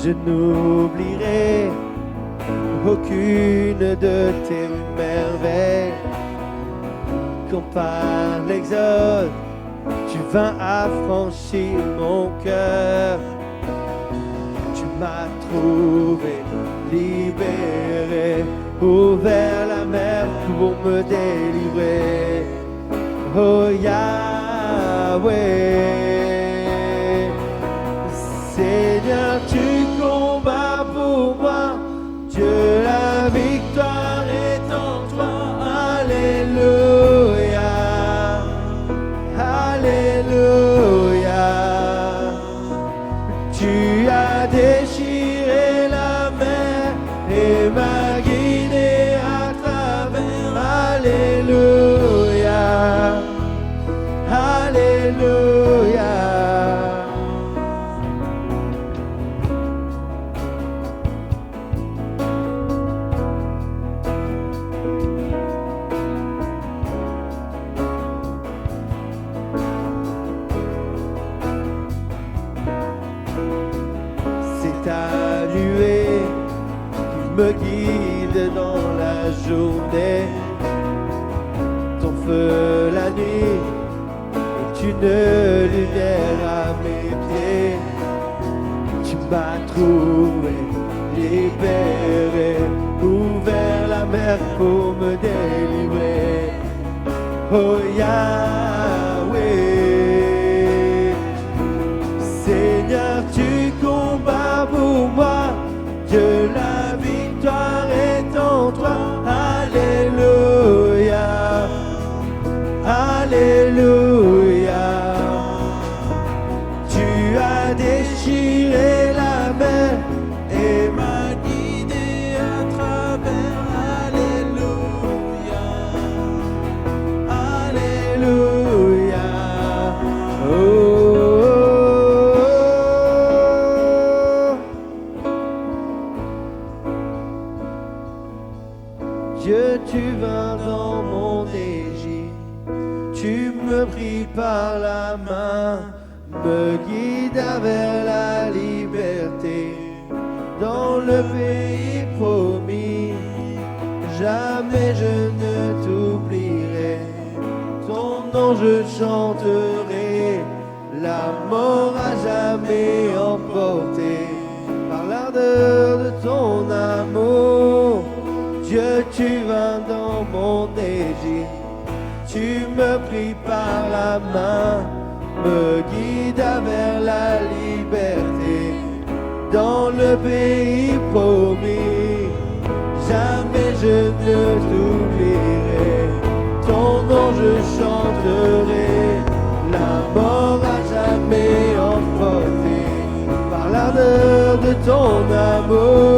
Je n'oublierai aucune de tes merveilles. Quand par l'exode, tu vins affranchir mon cœur. Tu m'as trouvé, libéré, ouvert la mer pour me délivrer. Oh Yahweh, Seigneur, tu combats pour moi. Dieu, la victoire est en toi. Alléluia, Alléluia. Tu as déchiré la mer et m'as guidé à travers. Alléluia, Alléluia. Me guide dans la journée, ton feu la nuit est une lumière à mes pieds. Tu m'a trouvé, libéré, ouvert la mer pour me délivrer. Oh Yahweh, Seigneur, tu combats pour moi, que la victoire est en toi. Alléluia, Alléluia. Tu as déchiré la mer et m'as guidé à travers. Alléluia, Alléluia. Oh, oh, oh. Dieu, tu vas dans mon Égypte, tu me pris par la main, me guida vers la liberté, dans le pays promis. Jamais je ne t'oublierai, ton nom je chanterai, la mort à jamais emporté par l'ardeur de ton amour. Dieu, tu vas dans mon Égypte, tu me pris par la main, me guida vers la liberté, dans le pays promis. Jamais je ne t'oublierai, ton nom je chanterai, la mort à jamais emporté par l'ardeur de ton amour.